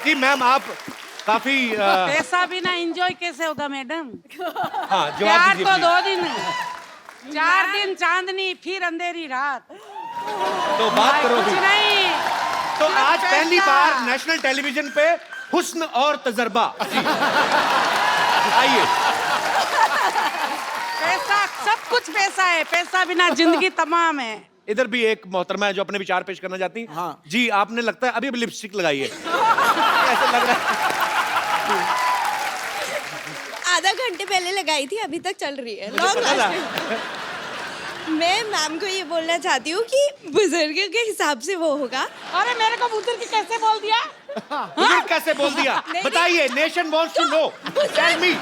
जी ma'am आप काफी पैसा बिना एंजॉय कैसे होगा मैडम? हाँ जवाब प्यार दीजिए तो please। 2 दिन, 4 दिन चांदनी फिर अंधेरी रात। तो बात करो कुछ अभी। नहीं। तो सब आज पहली पैसा। बार नेशनल टेलीविजन पे हुस्न और तजर्बा। जी। आइए। पैसा, सब कुछ पैसा है, पैसा बिना जिंदगी तमाम है। इधर भी एक मोहतरमा है जो अपने विचार पेश करना चाहती हैं। हाँ। जी आपने लगता है अभी अभी लिपस्टिक लगाई है। ऐसा लग रहा है। आधा घंटे पहले लगाई थी, अभी तक चल रही है। मुझे लॉन्ग पता था। लास्टिंग। मैं मैम को ये बोलना चाहती हूँ कि बुजुर्ग के हिसाब से वो होगा। अरे मेरे को बुजुर्ग कैसे बोल दिया? बुजुर्ग कैसे बोल दिया? नहीं, बताइए, nation wants to know. Tell me.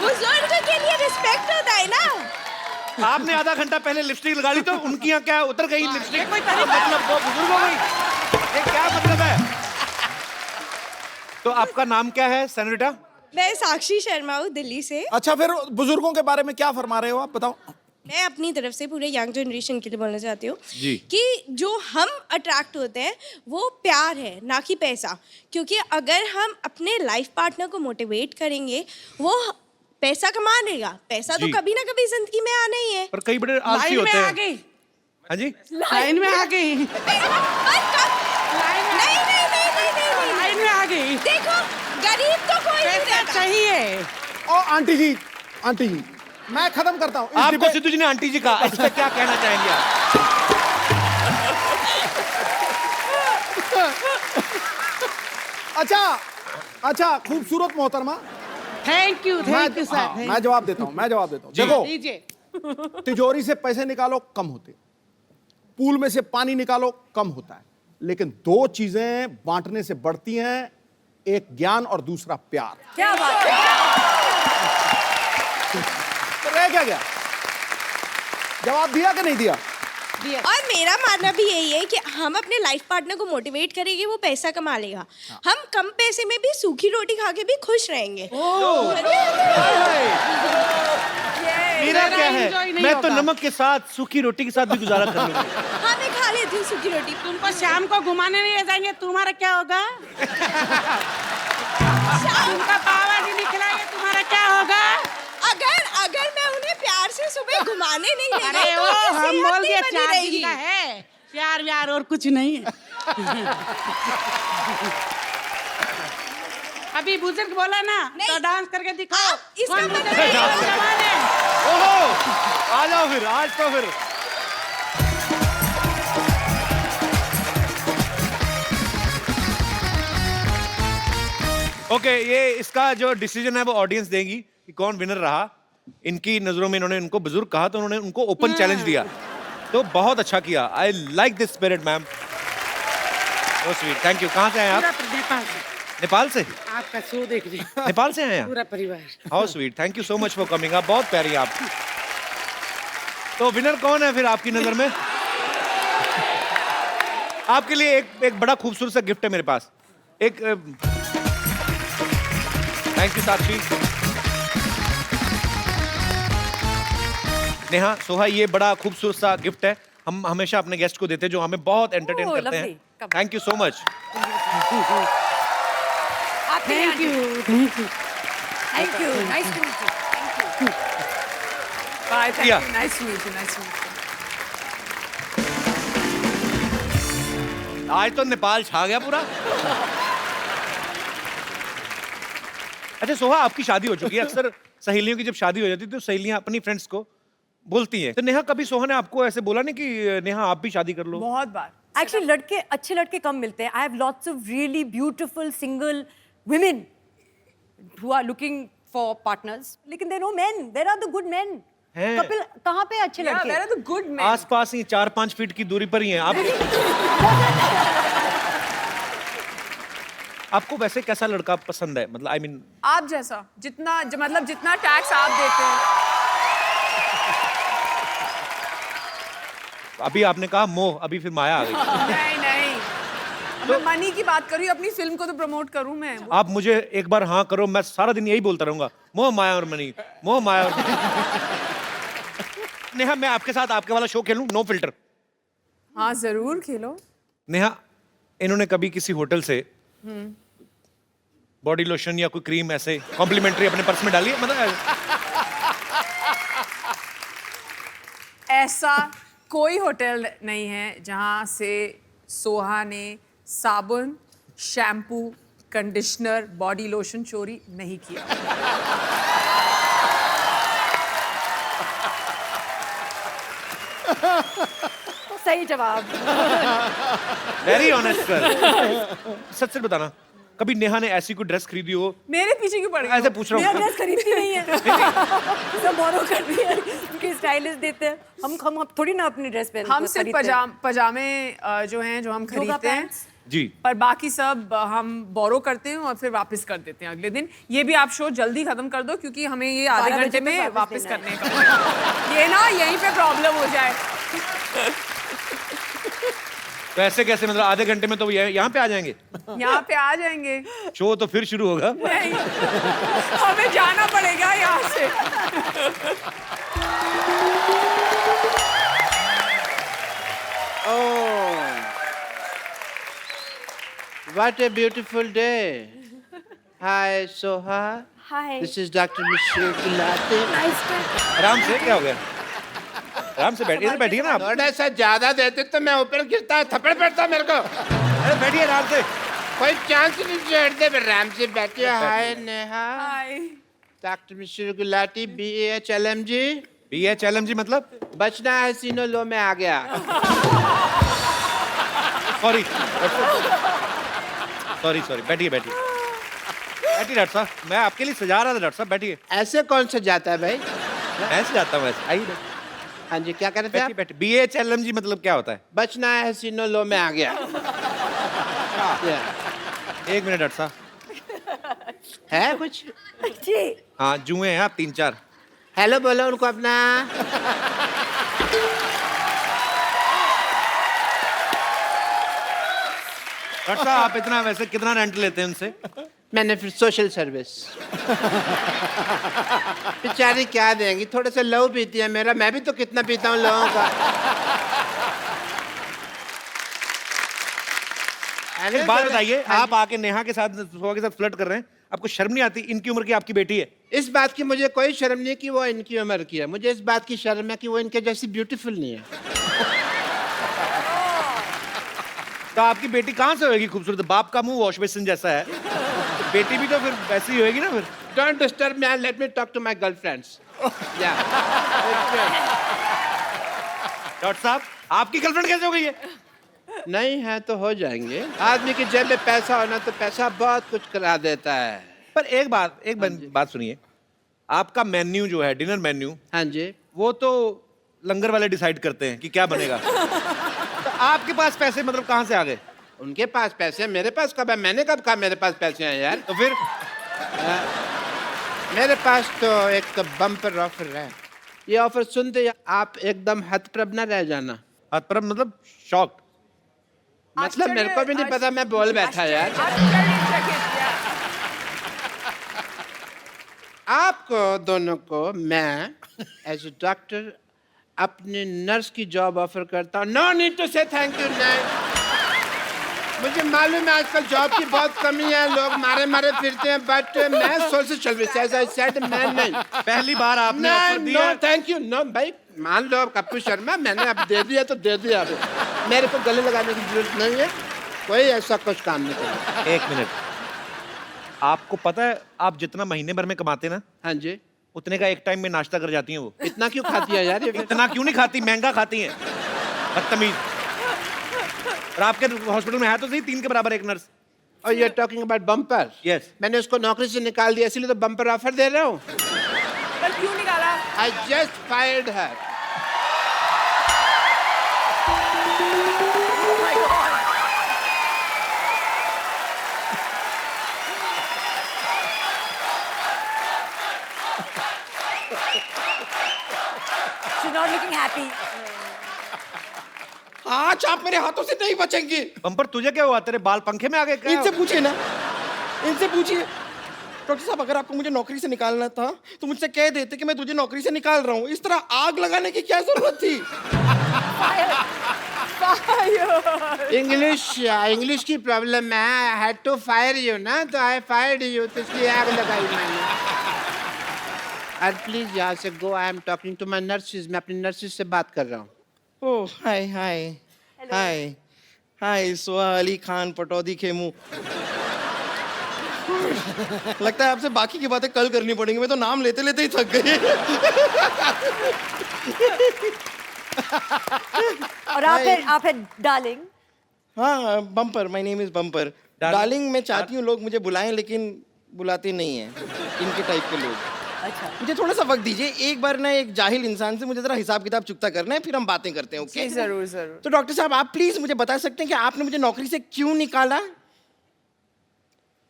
बुजुर्ग के लिए रिस्पेक्ट होता है ना। आपने आधा घंटा पहले लिपस्टिक लगा ली तो उनकी यहाँ क्या उतर गई लिपस्टिक? कोई तरीका है? मतलब वो बुजुर्ग हो गई? ये क्या मतलब है? तो आपका नाम क्या है सेनेटा? मैं साक्षी शर्मा हूँ, दिल्ली से। अच्छा फिर बुजुर्गों के बारे में क्या फरमा रहे हो आप, बताओ। मैं अपनी तरफ से पूरे यंग जनरेशन के लिए बोलना चाहती हूँ जी। कि जो हम अट्रैक्ट होते हैं वो प्यार है, ना कि पैसा। क्योंकि अगर हम अपने लाइफ पार्टनर को मोटिवेट करेंगे, वो पैसा कमा लेगा। पैसा तो जी। कभी ना कभी जिंदगी में आना ही है। पर कई बड़े आलसी लाइन होते में आ हैं। गई, हाँ जी? लाइन में आ गई, नहीं नहीं नहीं नहीं नहीं लाइन में आ गई। देखो, गरीब तो कोई नहीं पैसा रहता। चाहिए। और आंटी जी मैं खत्म करता हूँ इस आपको डिबेट- सिद्धू जी ने आंटी जी कहा, इस पे क्या कहना चाहेंगे आप? अच्छा खूबसूरत मोहतरमा। थैंक यू मैं सर। हाँ, मैं जवाब देता हूँ जी। देखो, दीजिए। तिजोरी से पैसे निकालो कम होते, पूल में से पानी निकालो कम होता है, लेकिन दो चीजें बांटने से बढ़ती हैं, एक ज्ञान और दूसरा प्यार। क्या बात है? तो रह क्या गया? जवाब दिया कि नहीं दिया? और मेरा मानना भी यही है कि हम अपने लाइफ पार्टनर को मोटिवेट करेंगे, वो पैसा कमा लेगा। हम कम पैसे में भी सूखी रोटी खा के भी खुश रहेंगे। मेरा क्या है, enjoy नहीं मैं तो होगा। नमक के साथ सूखी रोटी के साथ भी गुजारा कर लूंगा। हाँ, मैं खा लेती हूँ सूखी रोटी। तुमको शाम को घुमाने नहीं ले जाएंगे, तुम्हारा क्या होगा? तुमका पावा जी नहीं खिलाएंगे, तुम्हारा क्या होगा? अगर मैं उन्हें प्यार से सुबह घुमाने नहीं ले अरे गई तो वो उनकी हम सेहत बोल नहीं दिया बनी 4 रहेगी। दिन का है, प्यार व्यार और कुछ नहीं है। अभी बुजुर्ग बोला ना, नहीं। तो डांस करके दिखाओ। इसका कौन मतलब बुजुर्ग है, नहीं कौन जवान है? ओहो, आ जाओ फिर, आज तो फिर। ओके, ये इसका जो डिसीजन है वो ऑडियंस देगी कि कौन विनर रहा। इनकी नजरों में इन्होंने उनको बुजुर्ग कहा तो उन्होंने उनको ओपन चैलेंज दिया, तो बहुत अच्छा किया। I like this spirit ma'am, so sweet, thank you. कहाँ से आए आप? पूरा नेपाल से नेपाल से? आपका शो देख रहे हैं, नेपाल से आए हैं? पूरा परिवार। How sweet, thank you so much for coming. आप बहुत प्यारी हैं आप। तो विनर कौन है फिर आपकी नजर में? आपके लिए एक बड़ा खूबसूरत सा गिफ्ट है मेरे पास। एक थैंक यू साक्षी। नेहा, सोहा, ये बड़ा खूबसूरत सा गिफ्ट है। हम हमेशा अपने गेस्ट को देते हैं जो हमें बहुत एंटरटेन Oh, करते हैं। lovely. Come. Thank you so much. आपके लिए thank you, thank you. Thank you, nice to meet you. Thank you. Bye, thank Yeah. You, nice to meet you, nice to meet you. आज तो नेपाल छा गया पूरा। अच्छा सोहा, आपकी शादी हो चुकी है। अक्सर सहेलियों की जब शादी हो जाती है तो सहेलियां अपनी फ्रेंड्स को बोलती हैं। तो नेहा, कभी सोहा ने आपको ऐसे बोला नहीं कि नेहा आप भी शादी कर लो? बहुत बार। एक्चुअली लड़के, अच्छे लड़के कम मिलते हैं। I have lots of really beautiful single women who are looking for partners, लेकिन there no men, there are the good men. हैं। कपिल, कहाँ पे अच्छे Yeah, लड़के? where are the good men? आसपास ही 4-5 फीट की दूरी पर ही हैं आप। आपको वैसे कैसा लड़का पसंद है? मतलब आई मीन आप जैसा, मतलब जितना टैक्स आप देते हैं। अभी आपने कहा मोह, अभी फिर माया आ गई। नहीं नहीं, अब मैं मनी की बात कर रही हूँ, अपनी फिल्म को तो प्रमोट करूँ मैं। आप मुझे एक बार हाँ करो, मैं सारा दिन यही बोलता रहूंगा, मोह माया और मनी, मोह माया और नेहा, मैं आपके साथ आपके वाला शो खेलूं, नो फिल्टर? हाँ जरूर खेलो। नेहा, इन्होंने कभी किसी होटल से बॉडी लोशन या कोई क्रीम ऐसे कॉम्प्लीमेंट्री अपने पर्स में डालिए, मतलब ऐसा कोई होटल नहीं है जहां से सोहा ने साबुन, शैम्पू, कंडीशनर, बॉडी लोशन चोरी नहीं किया। सही जवाब। Very honest sir. सच सच बताना, कभी नेहा ने ऐसी कोई ड्रेस खरीदी हो? मेरे पीछे क्यों पड़ गए? ऐसे पूछ रहा मेरा हूँ। ड्रेस खरीदती नहीं है। सब बोरो कर रही है, उनके स्टाइलिस्ट देते हैं। हम थोड़ी ना अपनी ड्रेस पहनते हम सिर्फ पजामे जो हैं जो हम खरीदते हैं, जी। पर बाकी सब हम बोरो करते हैं और फिर वापस कर देते हैं अगले दिन। ये भी आप शो जल्दी खत्म कर दो क्योंकि हमें ये आधे 12 घंटे बजे में तक वापस देना करने का ये ना यहीं पे प्रॉब्लम हो जाए। तो ऐसे कैसे, मतलब आधे घंटे में तो यहाँ पे आ जाएंगे? यहाँ पे आ जाएंगे। शो तो फिर शुरू होगा। नहीं, हमें जाना पड़ेगा यहाँ से। Oh, what a beautiful day. Hi, Soha. Hi. This is Dr. Mishra Gulati. Nice to आराम से, क्या हो गया? आराम से बैठिए, इधर बैठिए ना आप। थोड़ा सा ज्यादा देते तो मैं ऊपर गिरता, थप्पड़ पड़ता मेरे को। अरे बैठिए आराम से। कोई चांस नहीं चढ़ते, आराम से बैठिए। हाय नेहा। हाय। डॉक्टर मिश्र गुलाटी, BHLMG। BHLMG मतलब? बचना है सीनो लो में आ गया। सॉरी सॉरी सॉरी, बैठिए बैठिए बैठिए डॉक्टर साहब, मैं आपके लिए सजा रहा था डॉक्टर साहब, बैठिए। ऐसे कौन सा जाता है भाई? मैं सजाता हूँ ऐसे, आइए हाँ जी, क्या कर रहे थे बैठिए आप? बैठिए। BHLMG मतलब क्या होता है? बचना है सीनो लो में आ गया। एक मिनट डॉक्टर साहब। है कुछ? जी। हाँ, जुए हैं आप 3-4। हेलो बोलो उनको अपना। डॉक्टर साहब, आप इतना वैसे कितना रेंट लेते हैं उनसे? मैंने फिर सोशल सर्विस। बेचारी क्या देंगी, थोड़े से लहू पीती है मेरा, मैं भी तो कितना पीता हूँ लोगों का। एक बात बताइए, आप आके नेहा के साथ, सोहा के साथ फ्लर्ट कर रहे हैं, आपको शर्म नहीं आती? इनकी उम्र की आपकी बेटी है। इस बात की मुझे कोई शर्म नहीं है कि वो इनकी उम्र की है, मुझे इस बात की शर्म है कि वो इनके जैसी ब्यूटीफुल नहीं है। तो आपकी बेटी कहाँ से होगी खूबसूरत? बाप का मुंह वॉश बेसिन जैसा है, बेटी भी तो फिर वैसी ही होगी ना फिर। Don't disturb me, let me talk to my girlfriends. या डॉक्टर साहब, आपकी गर्लफ्रेंड कैसे हो गई है? नहीं है तो हो जाएंगे। आदमी की जेब में पैसा होना तो पैसा बहुत कुछ करा देता है। पर एक बात सुनिए, आपका मेन्यू जो है, डिनर मेन्यू, हाँ जी। वो तो लंगर वाले डिसाइड करते हैं कि क्या बनेगा। तो आपके पास पैसे मतलब कहाँ से आ गए? उनके पास पैसे हैं, मेरे पास कब है? मैंने कब कहा मेरे पास पैसे हैं यार? तो फिर मेरे पास तो एक बम्पर ऑफर है। ये ऑफर सुनते ही आप एकदम हतप्रभ न रह जाना। पर मतलब शॉक्ड। मतलब मेरे को भी नहीं पता, मैं बोल बैठा यार। आपको दोनों को मैं एज ए डॉक्टर अपने नर्स की जॉब ऑफर करता हूँ। नो नीड टू से थैंक यू। नहीं, मुझे मालूम है आजकल जॉब की बहुत कमी है, लोग मारे मारे फिरते हैं, बट मैं social service as I said, मैं नहीं। पहली बार आपने ऑफर नो दिया। Thank you. नो भाई, मान लो कप्पू शर्मा, मैंने अब दे दिया तो दे दिया। अब मेरे को गले लगाने की जरूरत नहीं है, कोई ऐसा कुछ काम नहीं करना। एक मिनट, आपको पता है आप जितना महीने भर में कमाते ना, हाँ जी। उतने का एक टाइम में नाश्ता कर जाती हैं वो। इतना क्यों खाती है यार ये? इतना क्यों नहीं खाती, महंगा खाती हैं, बदतमीज। और आपके हॉस्पिटल में है तो सही 3 के बराबर एक नर्स। और you are talking about bumper? Yes. मैंने उसको नौकरी से निकाल दिया, इसलिए तो बम्पर ऑफर दे रहा हूँ। पर क्यों निकाला? I just fired her. She's not looking happy. आज आप मेरे हाथों से नहीं बचेंगे। बम्पर, तुझे क्या हुआ? तेरे बाल पंखे में आ गए क्या? इनसे पूछिए ना, इनसे पूछिए। डॉक्टर साहब, अगर आपको मुझे नौकरी से निकालना था तो मुझसे कह देते कि मैं तुझे नौकरी से निकाल रहा हूँ। इस तरह आग लगाने की क्या जरूरत थी? इंग्लिश की प्रॉब्लम है. I had to fire you ना, तो आई फायर्ड यू, तो इसलिए आग लगाई मैंने. और प्लीज यहाँ से go. I am talking to my nurses. मैं अपनी नर्सिस से बात कर रहा हूँ. ओह हाय हाय हाय हाय सोहा अली खान पटौदी खेमू. लगता है आपसे बाकी की बातें कल करनी पड़ेंगी. मैं तो नाम लेते लेते ही थक गई. और आप है डार्लिंग. हाँ bumper. My name is bumper. Darling मैं चाहती हूँ लोग मुझे बुलाएं, लेकिन बुलाते नहीं हैं इनके टाइप के लोग. अच्छा. मुझे थोड़ा सा वक्त दीजिए. एक बार ना एक जाहिल इंसान से मुझे जरा हिसाब किताब चुकता करना है, फिर हम बातें करते हैं. ओके जरूर जरूर. तो डॉक्टर साहब आप प्लीज मुझे बता सकते हैं कि आपने मुझे नौकरी से क्यों निकाला?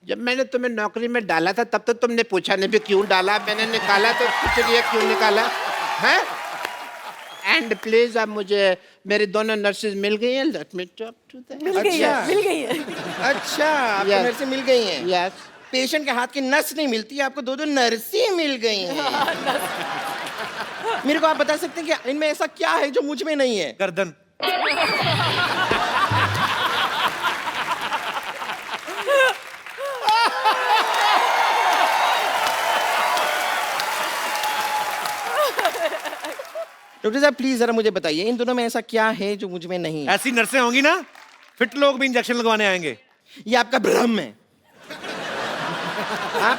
जब मैंने तुम्हें नौकरी में डाला था तब तो तुमने पूछा नहीं भी क्यों डाला. मैंने निकाला तो पूछ लिया क्यों निकाला है. एंड प्लीज अब मुझे मेरी दोनों नर्सेज मिल गई हैं. Let me talk to them. मिल गई है. अच्छा आपको Yes. नर्सें मिल गई हैं. यस. पेशेंट के हाथ की नस नहीं मिलती, आपको दो नर्सें मिल गई हैं. मेरे को आप बता सकते हैं कि इनमें ऐसा क्या है जो मुझ में नहीं है? गर्दन. डॉक्टर साहब प्लीज जरा मुझे बताइए इन दोनों में ऐसा क्या है जो मुझ में नहीं है? ऐसी नर्सें होंगी ना, फिट लोग भी इंजेक्शन लगवाने आएंगे. ये आपका भ्रम है. आप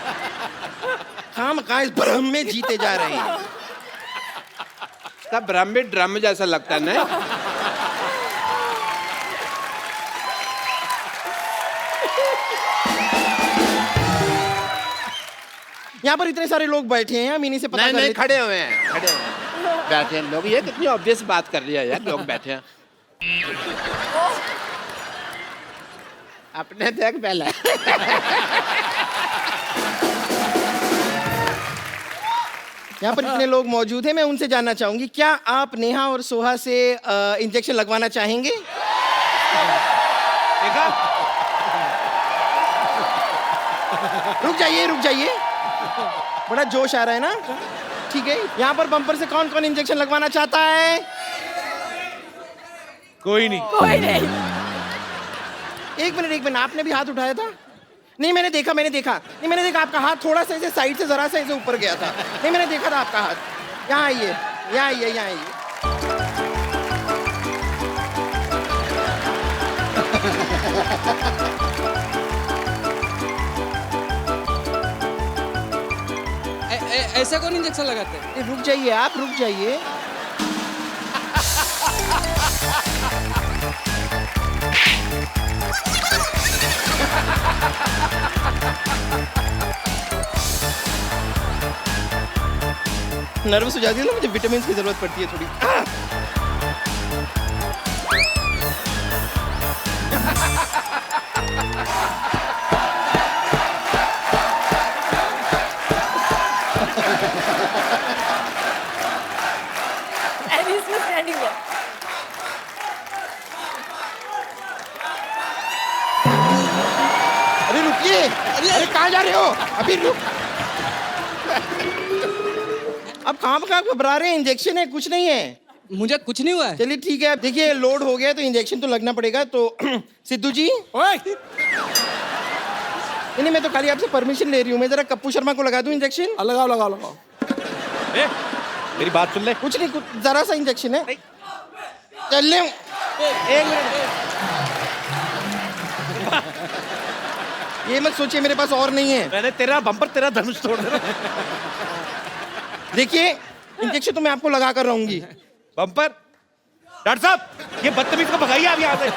खामखा इस भ्रम में जीते जा रहे हैं. सब ड्रम में ड्रम जैसा लगता है ना. यहाँ पर इतने सारे लोग बैठे हैं, हम इन्हीं से पता नहीं कर नहीं, लेते- खड़े हुए हैं, खड़े हुए हैं. बैठे हैं लोग. ये कितनी ऑब्वियस बात कर रही है यार. लोग बैठे हैं. अपने देख पहले. यहाँ पर इतने लोग मौजूद हैं, मैं उनसे जानना चाहूंगी क्या आप नेहा और सोहा से इंजेक्शन लगवाना चाहेंगे? देखा? रुक जाइए. बड़ा जोश आ रहा है ना. ठीक है, यहाँ पर बम्पर से कौन कौन इंजेक्शन लगवाना चाहता है? कोई नहीं. एक मिनट आपने भी हाथ उठाया था? नहीं मैंने देखा आपका हाथ थोड़ा सा ऐसे साइड से जरा सा ऐसे ऊपर गया था. नहीं मैंने देखा था आपका हाथ. यहाँ आइए. ऐसा कौन इंजेक्शन लगाते हैं? रुक जाइए. नर्वस हो जाती है ना, मुझे विटामिन की जरूरत पड़ती है थोड़ी. And he's just standing there. अरे रुकिए. अरे कहाँ जा रहे हो? अभी रुक. अब कहाँ घबरा रहे हैं? इंजेक्शन है, कुछ नहीं है. मुझे कुछ नहीं हुआ है. चलिए ठीक है. अब देखिए लोड हो गया तो इंजेक्शन तो लगना पड़ेगा. तो सिद्धू जी. ओए नहीं मैं तो खाली आपसे परमिशन ले रही हूँ. मैं जरा कप्पू शर्मा को लगा दूं इंजेक्शन. लगाओ. ए, मेरी बात सुन ले. कुछ नहीं, जरा सा इंजेक्शन है. चल ले. एक मिनट. ये मत सोचिए मेरे पास और नहीं है. मैंने तेरा बम्पर, तेरा धनुष तोड़ देना. देखिए इंजेक्शन तो मैं आपको लगा कर रहूंगी. बम्पर. डॉक्टर साहब, ये बदतमीज को भगाइए आप यहाँ से.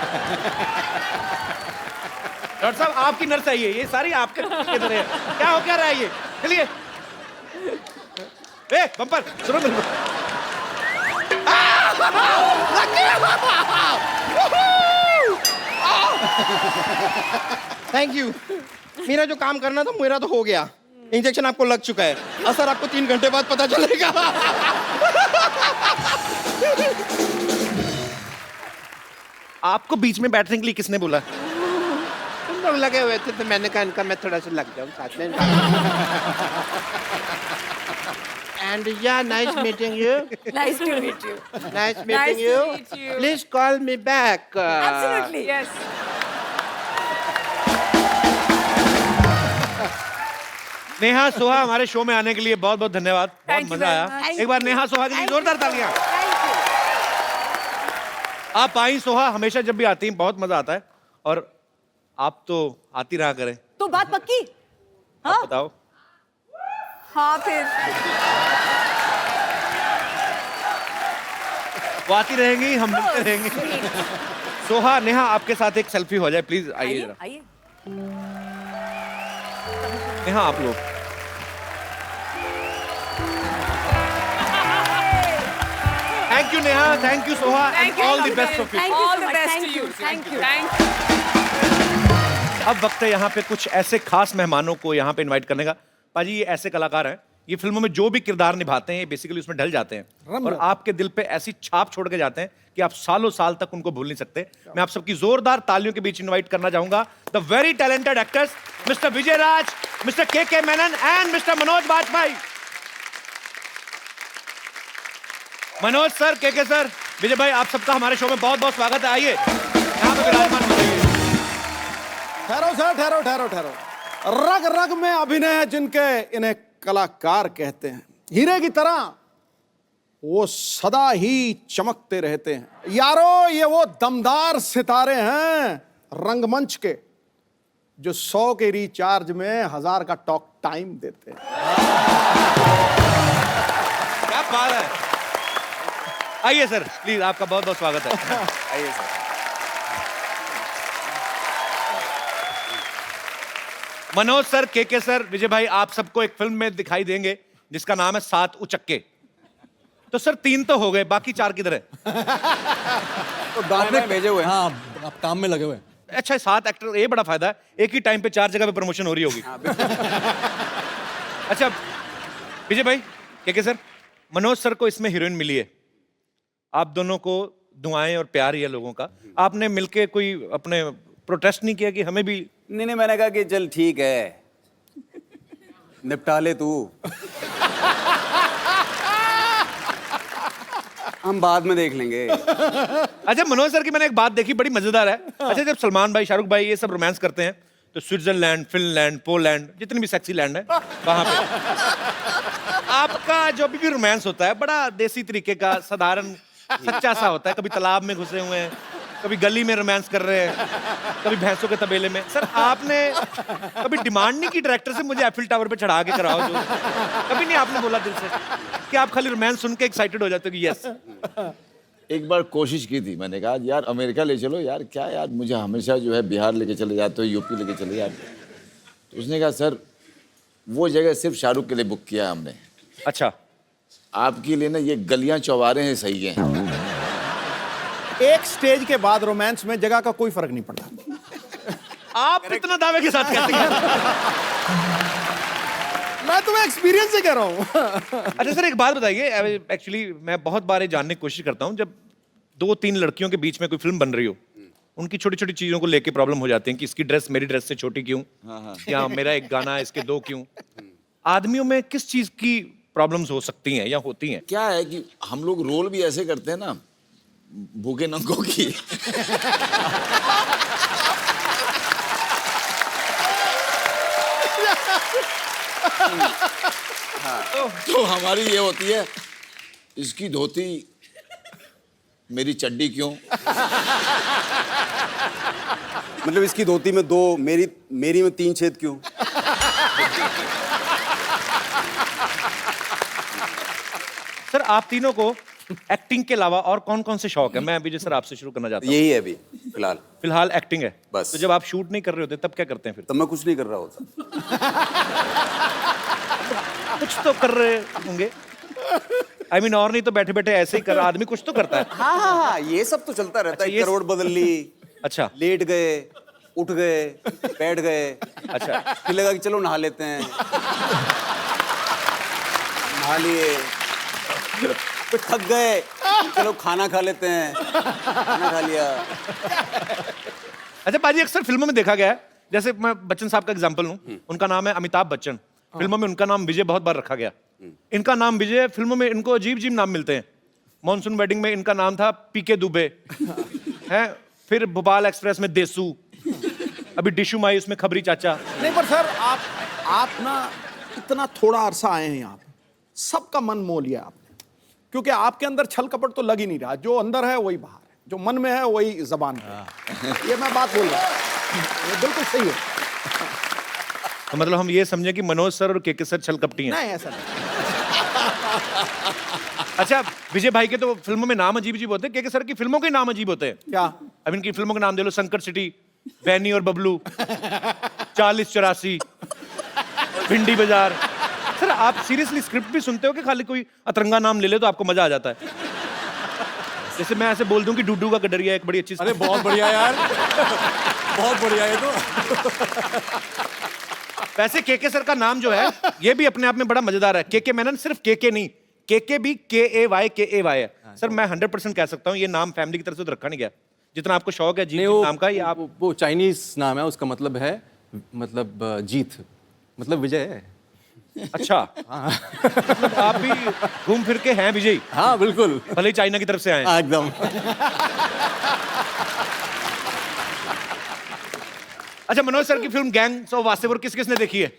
डॉक्टर साहब आपकी नर्स है ये सारी आपके इधर है. क्या रहा है ये? चलिए. ए बम्पर सुनो मेरे को. Thank you. मेरा जो काम करना था मेरा तो हो गया. इंजेक्शन आपको लग चुका है. असर आपको 3 घंटे बाद पता चलेगा. आपको बीच में बैठने के लिए किसने बोला? तुम लोग लगे हुए थे तो मैंने कहा इनका मैं थोड़ा सा लग जाऊं साथ में. And yeah, nice meeting you. Nice to meet you. Nice meeting Nice to you. meet you. Please call me back. Absolutely. Yes. Neha Soha हमारे शो में आने के लिए बहुत बहुत धन्यवाद, बहुत Thank you मजा very आया। much. एक बार नेहा सोहा के लिए जोरदार तालियां। आप आई सोहा, हमेशा जब भी आती हैं बहुत मजा आता है, और आप तो आती रहा करें। तो बात पक्की? आप बताओ। हाँ फिर वो आती रहेंगी, हम मिलते रहेंगे। सोहा, नेहा, आपके साथ एक सेल्फी हो जाए प्लीज, आइए जरा। आइए। नेहा, आप लोग। Thank you Neha, thank you Soha, and all the best of you. Thank you all so the much. best Thank to you. you. Thank you. Thank you. अब वक्त है यहाँ पे कुछ ऐसे खास मेहमानों को यहाँ पे इनवाइट करने का। पाजी, ये ऐसे कलाकार हैं, ये फिल्मों में जो भी किरदार निभाते हैं ये बेसिकली उसमें ढल जाते हैं और आपके दिल पे ऐसी छाप छोड़ के जाते हैं कि आप सालों साल तक उनको भूल नहीं सकते। मैं आप सबकी जोरदार तालियों के बीच इनवाइट करना चाहूंगा the very talented actors mister Vijay Raaz, mister K Menon and mister Manoj Bajpayee. Manoj sir, K sir, Vijay भाई, आप सबका हमारे शो में बहुत बहुत स्वागत है। आइए यहाँ पे विराजमान हो जाइए। ठहरो सर, ठहरो ठहरो ठहरो। रग रग में अभिनय है जिनके, इन्हें कलाकार कहते हैं। हीरे की तरह वो सदा ही चमकते रहते हैं। यारो, ये वो दमदार सितारे हैं रंगमंच के जो 100 के रिचार्ज में 1000 का टॉक टाइम देते हैं। क्या बात है। आइए सर, प्लीज, आपका बहुत बहुत स्वागत है। आइए sir. Manoj sir, K sir, Vijay भाई, आप सबको एक फिल्म में दिखाई देंगे जिसका नाम है 7 उचक्के। तो सर 3 तो हो गए, बाकी 4 किधर है? तो दांत में भेजे हुए। हाँ, आप काम में लगे हुए। अच्छा, 7 एक्टर, ये बड़ा फायदा है, एक ही टाइम पे 4 जगह पे प्रमोशन हो रही होगी। अच्छा विजय भाई, के सर, मनोज सर को इसमें हीरोइन मिली है, आप दोनों को दुआएं और प्यार ये लोगों का, आपने मिलके कोई अपने प्रोटेस्ट नहीं किया कि हमें भी? नहीं, मैंने कहा कि चल ठीक है, निपटा ले तू, हम बाद में देख लेंगे। अच्छा मनोज सर की मैंने एक बात देखी, बड़ी मजेदार है। अच्छा, जब सलमान भाई, शाहरुख भाई ये सब रोमांस करते हैं तो स्विट्जरलैंड, फिनलैंड, पोलैंड, जितनी भी सेक्सी लैंड है वहां पे आपका जो भी रोमांस होता है बड़ा देसी तरीके का, साधारण सच्चा सा होता है। कभी तालाब में घुसे हुए हैं, कभी गली में रोमांस कर रहे हैं, कभी भैंसों के तबेले में। सर आपने कभी डिमांड नहीं की डायरेक्टर से मुझे एफिल टावर पे चढ़ा के कराओ? जो कभी नहीं आपने बोला दिल से कि आप खाली रोमांस सुन के एक्साइटेड हो जाते हो कि यस? एक बार कोशिश की थी, मैंने कहा यार अमेरिका ले चलो यार, क्या यार मुझे हमेशा जो है बिहार लेके चले जाते हो, यूपी लेके चले जाते हो। तो उसने कहा सर वो जगह सिर्फ शाहरुख के लिए बुक किया हमने। अच्छा, आपके लिए ना ये गलियां चौबारे हैं सही हैं। एक स्टेज के बाद रोमांस में जगह का कोई फर्क नहीं पड़ता। आप इतना दावे के साथ कहते हैं? मैं तुम्हें एक्सपीरियंस से कह रहा हूँ। अच्छा सर, एक बात बताइए, एक्चुअली मैं बहुत बार ये जानने की कोशिश करता हूँ, जब 2-3 लड़कियों के बीच में कोई फिल्म बन रही हो, उनकी छोटी छोटी चीजों को लेके प्रॉब्लम हो जाती है कि इसकी ड्रेस मेरी ड्रेस से छोटी क्यों, या मेरा एक गाना इसके 2 क्यों। आदमियों में किस चीज की प्रॉब्लम्स हो सकती हैं या होती हैं? क्या है कि हम लोग रोल भी ऐसे करते हैं ना भूखे नंगों की। तो हमारी ये होती है, इसकी धोती मेरी चड्डी क्यों। मतलब इसकी धोती में 2, मेरी में 3 छेद क्यों। सर आप तीनों को एक्टिंग के अलावा और कौन कौन से शौक है? मैं विजय सर आपसे शुरू करना चाहता हूँ। यही है अभी फिलहाल। फिलहाल एक्टिंग है बस। तो जब आप शूट नहीं कर रहे होते तब क्या करते हैं फिर? तब मैं कुछ नहीं कर रहा होता। कुछ तो कर रहे होंगे। I mean, और नहीं तो बैठे बैठे ऐसे ही कर, आदमी कुछ तो करता है। हाँ, ये सब तो चलता रहता है। अच्छा, करोड़ बदल ली, अच्छा, लेट गए, उठ गए, बैठ गए, अच्छा, फिर लगा कि चलो नहा लेते हैं, नहा लिए, फिर थक गए, चलो खाना खा लेते हैं, खाना खा लिया। अच्छा पाजी, अक्सर फिल्मों में देखा गया है, जैसे मैं बच्चन साहब का एग्जांपल लूं, उनका नाम है अमिताभ बच्चन, फिल्मों में उनका नाम विजय बहुत बार रखा गया। इनका नाम विजय है, फिल्मों में इनको अजीब अजीब नाम मिलते हैं। मॉनसून वेडिंग में इनका नाम था पीके दुबे है, फिर भोपाल एक्सप्रेस में देसू, अभी डिशू माई उसमें खबरी चाचा। नहीं पर सर आप ना इतना थोड़ा अरसा आए हैं यहाँ पे, सबका मन मोह लिया आपने, क्योंकि आपके अंदर छल कपट तो लग ही नहीं रहा, जो अंदर है वही बाहर है, जो मन में है वही जबान पे। ये मैं बात बोल रहा हूँ, ये बिल्कुल सही है। तो मतलब हम ये समझे कि मनोज सर और केके सर छल कपटी हैं? नहीं ऐसा नहीं। अच्छा, विजय भाई के तो फिल्मों में नाम अजीब अजीब होते हैं, केके सर की फिल्मों के नाम अजीब होते हैं। क्या? अब इनकी फिल्मों के नाम दे लो, संकट सिटी, बैनी और बबलू, 4084, भिंडी बाजार। सर आप सीरियसली स्क्रिप्ट भी सुनते हो कि खाली कोई अतरंगा नाम ले ले तो आपको मजा आ जाता है? जैसे मैं ऐसे बोल दूं कि डूडू का गडरिया एक बड़ी अच्छी। अरे बहुत बढ़िया यार, बहुत बढ़िया है तो। वैसे केके सर का नाम जो है ये भी अपने आप में बड़ा मजेदार है। केके मैनन सिर्फ केके नहीं, केके भी KAY है। सर मैं 100% कह सकता हूँ ये नाम फैमिली की तरफ से तो रखा नहीं गया। जितना आपको शौक है जीत नाम का, ये आप वो चाइनीज नाम है, उसका मतलब है मतलब जीत, मतलब विजय है। अच्छा मतलब आप भी घूम फिर के हैं विजय? हाँ बिल्कुल, भले ही चाइना की तरफ से आए। एकदम। अच्छा, मनोज सर की फिल्म गैंग्स ऑफ वासेपुर किस किसने देखी है?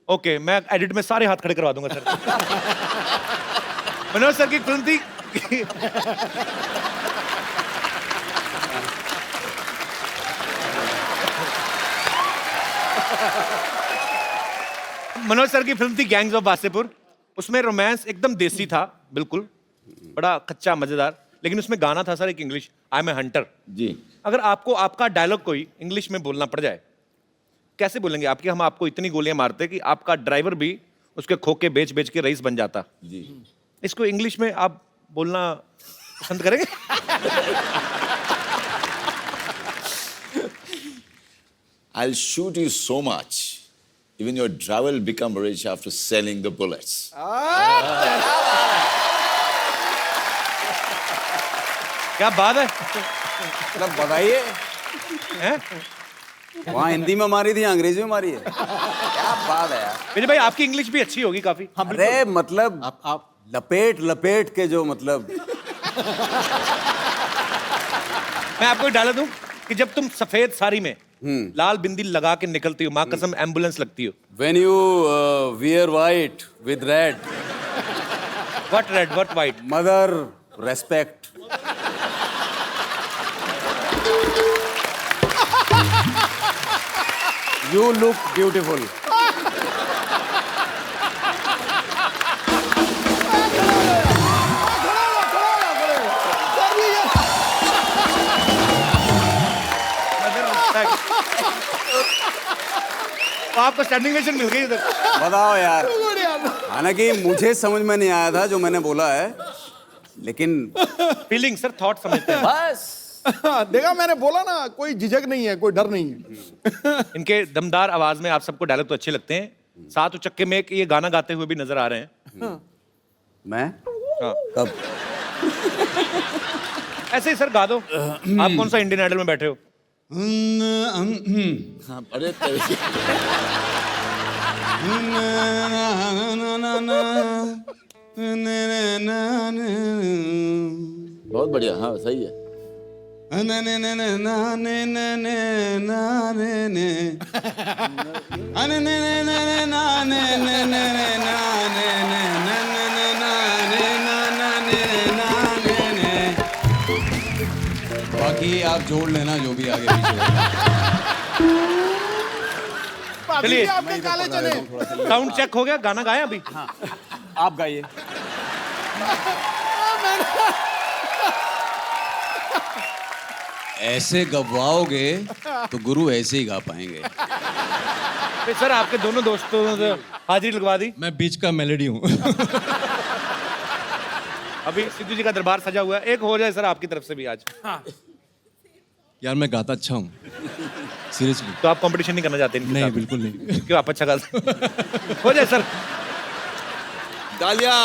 ओके, मैं एडिट में सारे हाथ खड़े करवा दूंगा सर। मनोज सर की फिल्म थी मनोज सर की फिल्म थी गैंग्स ऑफ वासेपुर। उसमें रोमांस एकदम देसी था, बिल्कुल बड़ा कच्चा मजेदार, लेकिन उसमें गाना था सर एक English, I am a hunter ji. अगर आपको आपका डायलॉग कोई इंग्लिश में बोलना पड़ जाए, कैसे बोलेंगे? आपके हम आपको इतनी गोलियां मारते कि आपका ड्राइवर भी उसके खोखे बेच बेच के रईस बन जाता जी। इसको इंग्लिश में आप बोलना पसंद करेंगे? I'll shoot you so much, even your driver will become rich after selling the bullets. क्या बात है? मतलब बताइए, हैं? वहाँ हिंदी में मारी थी, अंग्रेजी में मारी है, क्या बात है यार। विजय भाई आपकी इंग्लिश भी अच्छी होगी काफी। अरे मतलब आप लपेट के जो मतलब। मैं आपको एक डायलॉग दूं कि जब तुम सफेद साड़ी में लाल बिंदी लगा के निकलती हो, माँ कसम एम्बुलेंस लगती हो। When you wear white with red, What red, what white? mother respect. You look beautiful. तो आपको स्टैंडिंग ओवेशन मिल गई इधर। बताओ यार, हालांकि मुझे समझ में नहीं आया था जो मैंने बोला है, लेकिन फीलिंग सर, थॉट समझते हैं। बस देखा, मैंने बोला ना, कोई झिझक नहीं है, कोई डर नहीं है। इनके दमदार आवाज में आप सबको डायलॉग तो अच्छे लगते हैं, साथ उचक्के में एक ये गाना गाते हुए भी नजर आ रहे हैं। मैं हाँ। कब? ऐसे ही सर गा दो। आप कौन सा इंडियन आइडल में बैठे हो? हाँ, अरे तेरी- बहुत बढ़िया, हाँ सही है। बाकी आप जोड़ लेना जो भी आगे पीछे होगा। चलिए, आपके काले चने। साउंड चेक हो गया, गाना गाया अभी? आप गाइए। ऐसे गवाओगे तो गुरु ऐसे ही गा पाएंगे। फिर सर आपके दोनों दोस्तों ने हाजिरी लगवा दी। मैं बीच का मेलोडी हूँ। अभी सिद्धू जी का दरबार सजा हुआ है, एक हो जाए सर आपकी तरफ से भी आज। यार मैं गाता अच्छा हूँ, सीरियसली। तो आप कंपटीशन नहीं करना चाहते इनके नहीं साथ? बिल्कुल नहीं। क्यों, आप अच्छा गाते हो जाए सर। तालियां।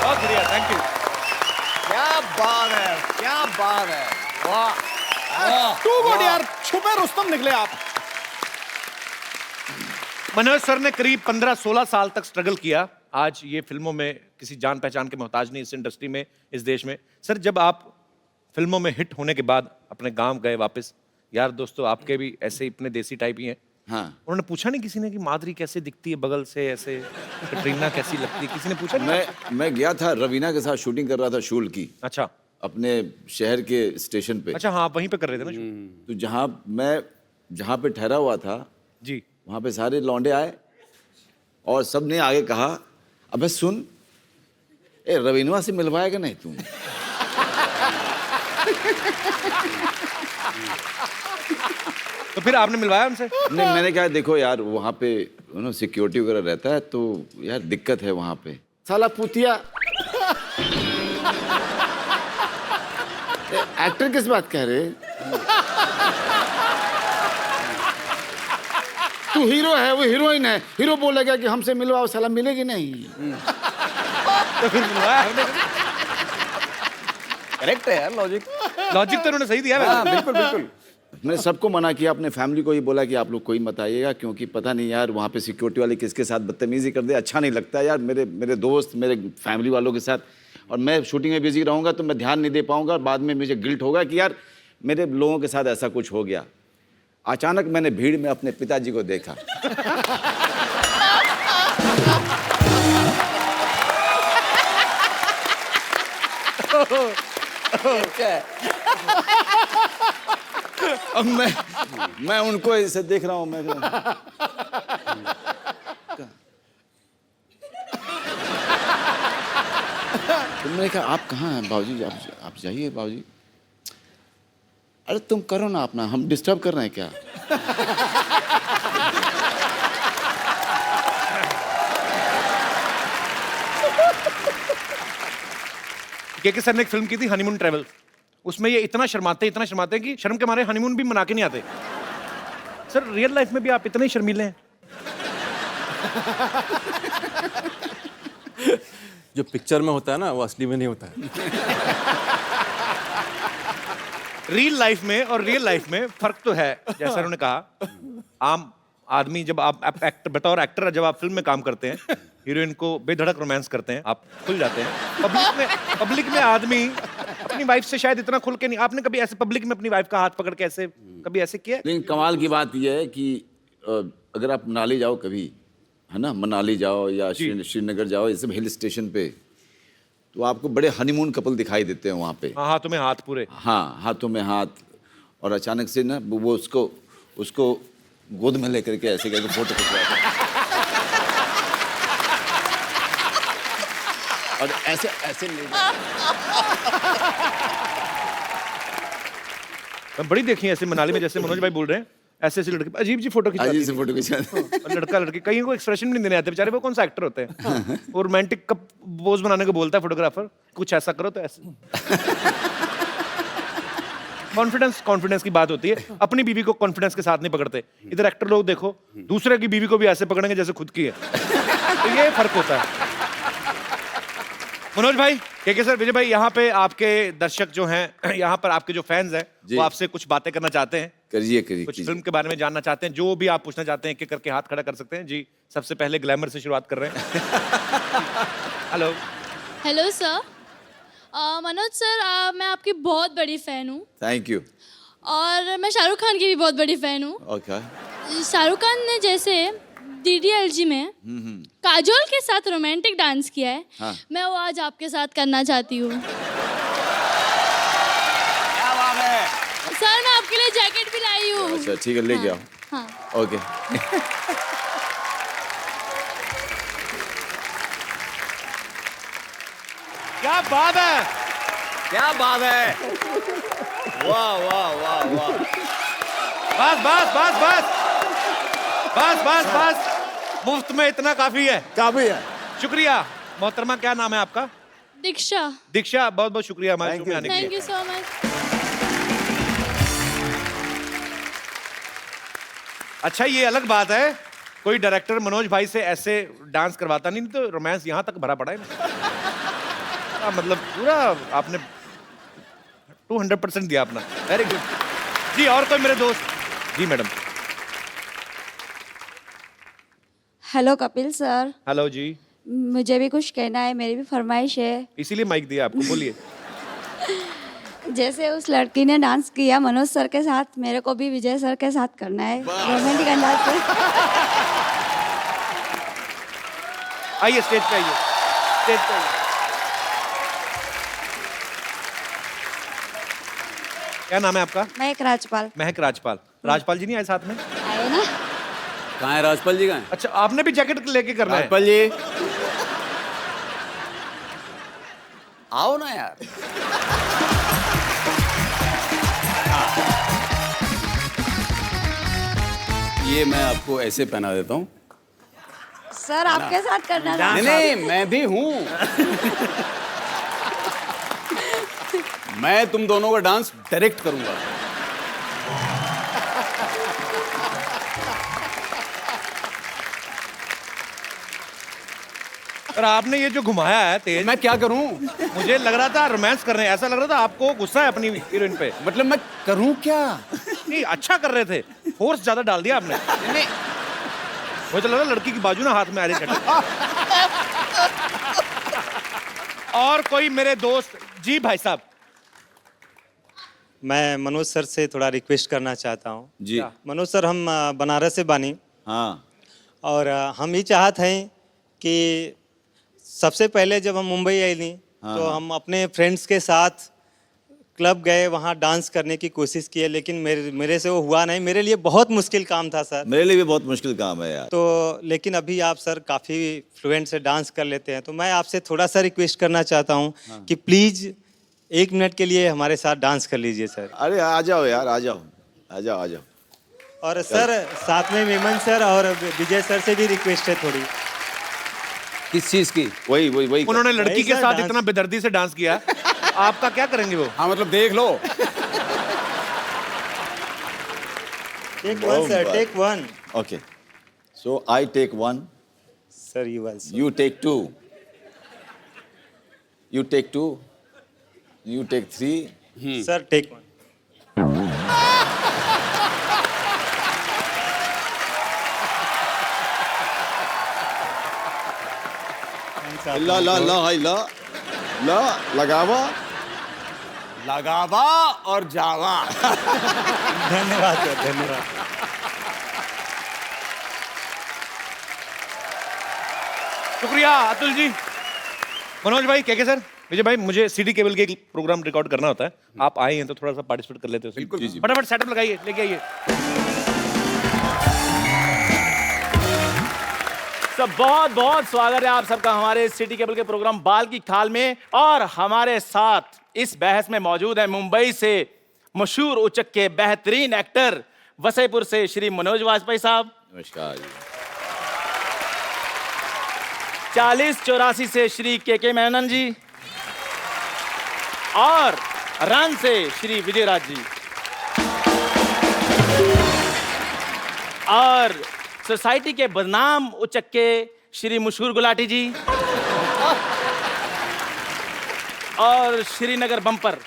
बहुत बढ़िया, थैंक यू। क्या बात है, क्या बात है, वाह। टू गुड यार, छुपे रुस्तम निकले आप। मनोज सर ने करीब 15-16 साल तक स्ट्रगल किया। आज ये फिल्मों में किसी जान पहचान के मोहताज नहीं, इस इंडस्ट्री में, इस देश में। सर, जब आप फिल्मों में हिट होने के बाद अपने गांव गए वापस, यार दोस्तों आपके भी ऐसे ही इतने देसी टाइप ही हैं, हाँ। उन्होंने पूछा नहीं किसी ने कि माधुरी कैसे दिखती है बगल से, ऐसे कटरीना कैसी लगती है, किसी ने पूछा नहीं? मैं गया था, रवीना के साथ शूटिंग कर रहा था शूल की। अच्छा। अपने शहर के स्टेशन पे। अच्छा, हाँ, वहीं पे कर रहे थे ना शूट। तो जहाँ पे ठहरा हुआ था जी, वहाँ पे सारे लौंडे आए और सब ने आगे कहा, अबे सुन, रवीनवा से मिलवाएगा नहीं तू? तो फिर आपने मिलवाया उनसे? नहीं, मैंने कहा देखो यार, वहाँ पे सिक्योरिटी वगैरह रहता है तो यार दिक्कत है वहाँ पे। साला पुतिया, एक्टर किस बात कह रहे? तू हीरो है, वो हीरोइन है। हीरो बोलेगा कि हमसे मिलवाओ, साला मिलेगी नहीं। तो फिर मिलवाया हमने। करेक्ट है यार, लॉजिक तो उन्होंने सही दिया। हाँ, बिल्कुल बिल्कुल। मैंने सबको मना किया, अपने फैमिली को ही बोला कि आप लोग कोई मत आइएगा, क्योंकि पता नहीं यार वहाँ पे सिक्योरिटी वाले किसके साथ बदतमीजी कर दे, अच्छा नहीं लगता यार। मेरे दोस्त, मेरे फैमिली वालों के साथ, और मैं शूटिंग में बिजी रहूँगा तो मैं ध्यान नहीं दे पाऊँगा, बाद में मुझे गिल्ट होगा कि यार मेरे लोगों के साथ ऐसा कुछ हो गया। अचानक मैंने भीड़ में अपने पिताजी को देखा। अब मैं उनको ऐसे देख रहा हूँ। तुमने कहा आप कहाँ हैं बाबूजी? आप जाइए बाबूजी। अरे तुम करो ना अपना, हम डिस्टर्ब कर रहे हैं क्या? के सर ने एक फिल्म की थी हनीमून ट्रैवल, उसमें ये इतना शर्माते हैं कि शर्म के मारे हनीमून भी मना के नहीं आते। सर, रियल लाइफ में भी आप इतने ही शर्मीले हैं? जो पिक्चर में होता है ना, वो असली में नहीं होता है। रियल लाइफ में और रियल लाइफ में फर्क तो है। जैसा उन्होंने कहा, आम आदमी जब आप एक्टर, बतौर एक्टर जब आप फिल्म में काम करते हैं, हीरोइन को बेधड़क रोमांस करते हैं, आप खुल जाते हैं। पब्लिक में आदमी अपनी वाइफ से शायद इतना खुल के नहीं। आपने कभी ऐसे पब्लिक में अपनी वाइफ का हाथ पकड़ के ऐसे कभी ऐसे किया? लेकिन कमाल की बात यह है कि अगर आप मनाली जाओ कभी, है ना, मनाली जाओ या श्रीनगर जाओ, ये सब हिल स्टेशन पे, तो आपको बड़े हनीमून कपल दिखाई देते हैं वहाँ पे। हाँ, हाथों में हाथ पूरे। हाँ, हाथों में हाथ, और अचानक से ना वो उसको गोद में लेकर के ऐसे करके फोटो खिंचवाते हैं। और ऐसे ले बड़ी देखी है ऐसे मनाली में, जैसे मनोज भाई बोल रहे हैं, ऐसे लड़के अजीब जी फोटो खिंचाते हैं। अजीब से फोटो खिंचाते हैं। और लड़की कहीं को एक्सप्रेशन भी नहीं देने आते बेचारे। वो कौन सा एक्टर होते हैं? वो रोमांटिक कप पोज बनाने को बोलता है फोटोग्राफर, कुछ ऐसा करो तो ऐसे। कॉन्फिडेंस की बात होती है। अपनी बीवी को कॉन्फिडेंस के साथ नहीं पकड़ते। इधर एक्टर लोग देखो, दूसरे की बीवी को भी ऐसे पकड़ेंगे जैसे खुद की है। तो ये फर्क होता है। मनोज भाई, के सर, विजय भाई, यहाँ पे आपके दर्शक जो हैं, यहाँ पर आपके जो फैंस हैं, वो आपसे कुछ बातें करना चाहते हैं। करिए कुछ फिल्म के बारे में जानना चाहते हैं, जो भी आप पूछना चाहते हैं, एक करके हाथ खड़ा कर सकते हैं। जी, सबसे पहले ग्लैमर से शुरुआत कर रहे हैं। Hello. Hello sir. Manoj sir, मैं आपकी बहुत बड़ी फैन हूँ। Thank you. और मैं शाहरुख खान की भी बहुत बड़ी फैन हूँ। ओके। शाहरुख खान ने जैसे DDLG में काजोल के साथ रोमांटिक डांस किया है, हाँ। मैं वो आज आपके साथ करना चाहती हूँ। क्या बात है? सर, मैं आपके लिए जैकेट भी लाई हूँ। अच्छा, ठीक है, लेके आओ। हाँ। ओके। क्या बात है, क्या बात है, वाह वाह वाह वाह। बस मुफ्त में इतना काफी है। शुक्रिया। मोहतरमा, क्या नाम है आपका? दीक्षा। दीक्षा, बहुत बहुत शुक्रिया हमारे शो में आने के लिए। Thank you so much. अच्छा, ये अलग बात है, कोई डायरेक्टर मनोज भाई से ऐसे डांस करवाता नहीं, तो रोमांस यहाँ तक भरा पड़ा है। मतलब पूरा आपने 200% दिया अपना। वेरी गुड जी। और कोई मेरे दोस्त? जी madam. Hello Kapil sir, hello जी, मुझे भी कुछ कहना है, मेरी भी फरमाइश है। इसीलिए माइक दिया आपको, बोलिए। जैसे उस लड़की ने डांस किया मनोज सर के साथ, मेरे को भी विजय सर के साथ करना है रोमांटिक अंदाज से। आइए स्टेज पे, आइए स्टेज पे आइए। क्या नाम है आपका? महक राजपाल। महक राजपाल। राजपाल जी नहीं आए साथ में? आए ना। कहाँ है राजपाल जी? कहाँ है? अच्छा, आपने भी जैकेट लेके करना है? राजपाल जी आओ ना यार। ये मैं आपको ऐसे पहना देता हूँ। सर आपके साथ करना था। नहीं नहीं, मैं भी हूँ। मैं तुम दोनों का डांस डायरेक्ट करूंगा। और आपने ये जो घुमाया है तेज, मैं क्या करूं? मुझे लग रहा था रोमांस कर रहे हैं, ऐसा लग रहा था आपको गुस्सा है अपनी हीरोइन पे। मतलब मैं करूं क्या? नहीं, अच्छा कर रहे थे, फोर्स ज्यादा डाल दिया आपने। नहीं, मुझे लग रहा लड़की की बाजू ना हाथ में आ रही कटे। और कोई मेरे दोस्त जी? भाई साहब, मैं मनोज सर से थोड़ा रिक्वेस्ट करना चाहता हूँ जी। मनोज सर, हम बनारस से बानी। हाँ। और हम ये चाहते हैं कि सबसे पहले जब हम मुंबई आई थी तो हम अपने फ्रेंड्स के साथ क्लब गए, वहाँ डांस करने की कोशिश की, लेकिन मेरे से वो हुआ नहीं। मेरे लिए बहुत मुश्किल काम था सर। मेरे लिए भी बहुत मुश्किल काम है यार। तो लेकिन अभी आप सर काफ़ी फ्लुएंट से डांस कर लेते हैं, तो मैं आपसे थोड़ा सा रिक्वेस्ट करना चाहता हूँ कि प्लीज़ 1 मिनट के लिए हमारे साथ डांस कर लीजिए सर। अरे आ जाओ यार, आ जाओ आ जाओ आ जाओ। और सर साथ में मेमन सर और विजय सर से भी रिक्वेस्ट है थोड़ी। किस चीज की? वही वही वही। उन्होंने लड़की वही के सर, साथ डांस। इतना बेदर्दी से डांस किया, आपका क्या करेंगे वो? हाँ मतलब देख लो। Take 1 sir, take 1। Okay, so I take 1, sir you also. you take 2, you take 2, you take 3। Sir take 1। ला ला ला हाय ला ला लगावा लगावा और जावा। धन्यवाद सर, धन्यवाद। शुक्रिया अतुल जी। मनोज भाई, के सर, विजय भाई, मुझे सीडी केबल के एक प्रोग्राम रिकॉर्ड करना होता है, आप आए हैं तो थोड़ा सा पार्टिसिपेट कर लेते हो। बिल्कुल। फटाफट सेटअप लगाइए, लेके आइए। सब बहुत बहुत स्वागत है आप सबका हमारे सिटी केबल के प्रोग्राम बाल की खाल में। और हमारे साथ इस बहस में मौजूद है मुंबई से मशहूर उचक के बेहतरीन एक्टर, वसईपुर से श्री मनोज वाजपेयी साहब। नमस्कार। 4084 से श्री के मेनन जी, और रन से श्री विजय राज जी, और सोसाइटी के बदनाम उचक के श्री मशहूर गुलाटी जी, और श्रीनगर बम्पर।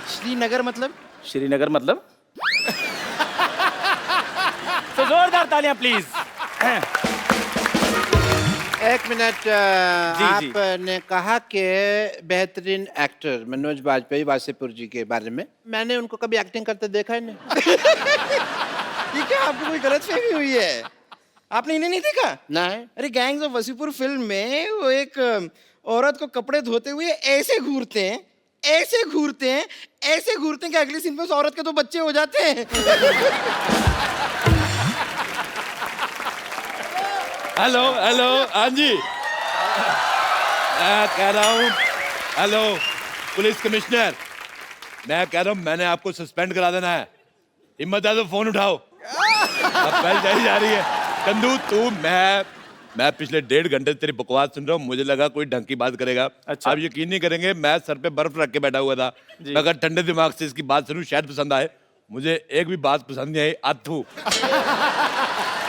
श्रीनगर मतलब? श्रीनगर मतलब तो जोरदार तालियां प्लीज। एक मिनट, आपने कहा कि बेहतरीन एक्टर मनोज वाजपेयी वासेपुर जी के बारे में, मैंने उनको कभी एक्टिंग करते देखा ही नहीं। ये क्या आपको कोई गलतफहमी हुई है? आपने इन्हें नहीं देखा? नहीं। अरे गैंग्स ऑफ वसीपुर फिल्म में वो एक औरत को कपड़े धोते हुए ऐसे घूरते हैं, ऐसे घूरते हैं, ऐसे घूरते हैं कि अगली सीन में उस औरत के 2 बच्चे हो जाते हैं। हेलो हेलो, हाँ जी, मैं कह रहा हूँ, हेलो पुलिस कमिश्नर, मैं कह रहा हूँ मैंने आपको सस्पेंड करा देना है। हिम्मत है तो फोन उठाओ। अब पहल जारी जा रही है। कंदू तू, मैं पिछले 1.5 घंटे तेरी बकवास सुन रहा हूँ, मुझे लगा कोई ढंग की बात करेगा। अच्छा। आप यकीन नहीं करेंगे, मैं सर पे बर्फ रख के बैठा हुआ था, मैं अगर ठंडे दिमाग से इसकी बात सुनूं शायद पसंद आए। मुझे एक भी बात पसंद नहीं आई। अथू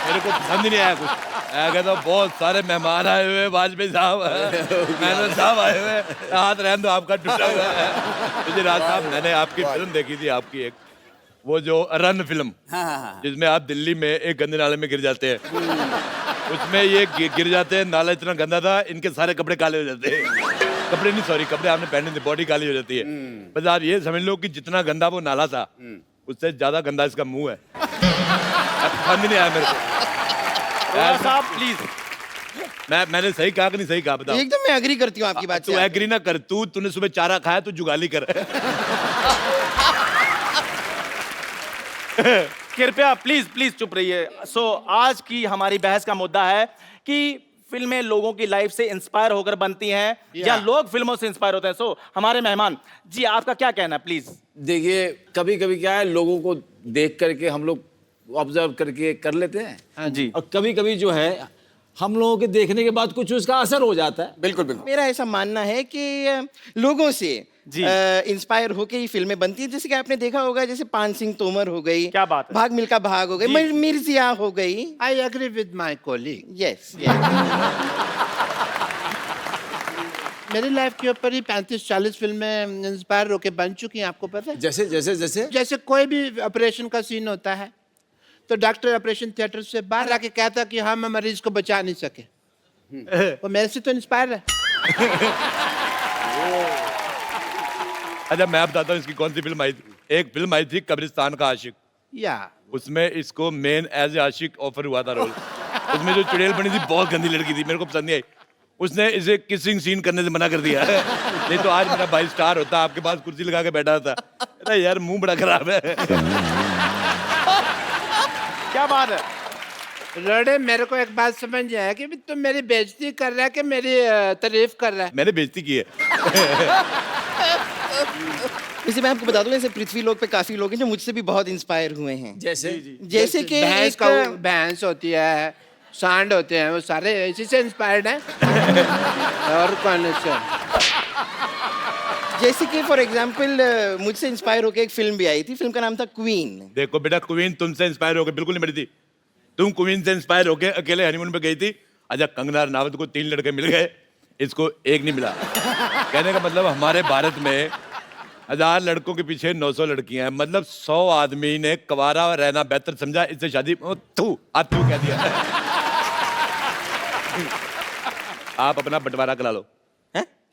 मेरे को पसंद ही नहीं आया कुछ। मैं कहता बहुत सारे मेहमान आए हुए, वाजपेयी साहब, मेहनत साहब आए हुए, हाथ रहने दो, आपका टूटा हुआ है। मुझे राज साहब, मैंने आपकी फिल्म देखी थी, आपकी एक वो जो रन फिल्म हाँ हाँ हाँ जिसमें आप दिल्ली में एक गंदे नाले में गिर जाते हैं, उसमें ये गिर जाते हैं, नाला इतना गंदा था, इनके सारे कपड़े काले हो जाते हैं। कपड़े नहीं, सॉरी, कपड़े आपने पहने थे, बॉडी काली हो जाती है। बस आप ये समझ लो कि जितना गंदा वो नाला था, उससे ज्यादा गंदा इसका मुंह है। अब पसंद नहीं आया मेरे को। साहब प्लीज, मैंने सही कहा कि नहीं सही कहा, बताओ। एकदम मैं एग्री करती हूँ आपकी बात तू से। एग्री ना कर, तूने सुबह चारा खाया, तू जुगाली कर। कृपया प्लीज प्लीज चुप रहिए। सो आज की हमारी बहस का मुद्दा है कि फिल्में लोगों की लाइफ से इंस्पायर होकर बनती हैं या लोग फिल्मों से इंस्पायर होते हैं। सो हमारे मेहमान जी, आपका क्या कहना है प्लीज? देखिए, कभी कभी क्या है, लोगों को देख करके हम लोग ऑब्जर्व करके कर लेते हैं। हाँ जी। और कभी कभी जो है हम लोगों के देखने के बाद कुछ उसका असर हो जाता है। बिल्कुल बिल्कुल। मेरा ऐसा मानना है कि लोगों से इंस्पायर होके ही फिल्में बनती हैं। जैसे कि आपने देखा होगा, जैसे पान सिंह तोमर हो गई, क्या बात है, भाग मिल्खा भाग हो गई, मिर्जिया हो गई। I agree with my colleague. Yes. मेरी लाइफ के ऊपर ही 35-40 फिल्में इंस्पायर होके बन चुकी हैं, आपको पता है? जैसे जैसे जैसे जैसे कोई भी ऑपरेशन का सीन होता है तो डॉक्टर ऑपरेशन थिएटर से बाहर आके कहता कि हम मरीज को बचा नहीं सके, वो मेरे से तो इंस्पायर है। अच्छा, मैं बताता हूँ इसकी कौन सी फिल्म आई थी। एक फिल्म आई थी कब्रिस्तान का आशिक, या उसमें इसको मेन एज ए आशिक ऑफर हुआ था रोल। उसमें जो चुड़ैल बनी थी, बहुत गंदी लड़की थी, मेरे को पसंद नहीं आई। उसने इसे किसिंग सीन करने से मना कर दिया। नहीं तो आज मेरा भाई स्टार होता, आपके पास कुर्सी लगा के बैठा था। अरे यार, मुंह बड़ा खराब है। क्या बात है रोडे, मेरे को एक बात समझ आया कि तुम मेरी बेइज्जती कर रहा है कि मेरी तारीफ कर रहा है? मैंने बेइज्जती की है। वैसे मैं आपको बता दूं, ऐसे पृथ्वी लोक पे काफी लोग हैं जो मुझसे भी बहुत इंस्पायर हुए हैं। जैसे कि भैंस होती है, सांड होते हैं, वो सारे इसी से इंस्पायर्ड हैं। और कौन से? जैसे कि फॉर एग्जांपल मुझसे इंस्पायर होकर एक फिल्म भी आई थी, फिल्म का नाम था क्वीन। देखो बेटा, क्वीन तुमसे इंस्पायर होकर बिल्कुल नहीं बनी थी। तुम क्वीन से इंस्पायर होकर अकेले हनीमून पे गई थी। अच्छा, कंगना रनावत को 3 लड़के मिल गए, इसको एक नहीं मिला। कहने का मतलब हमारे भारत में 1000 लड़कों के पीछे 900 लड़कियां हैं। मतलब 100 आदमी ने कवारा रहना बेहतर समझा, इससे शादी तू कह दिया। आप अपना बंटवारा करा लो,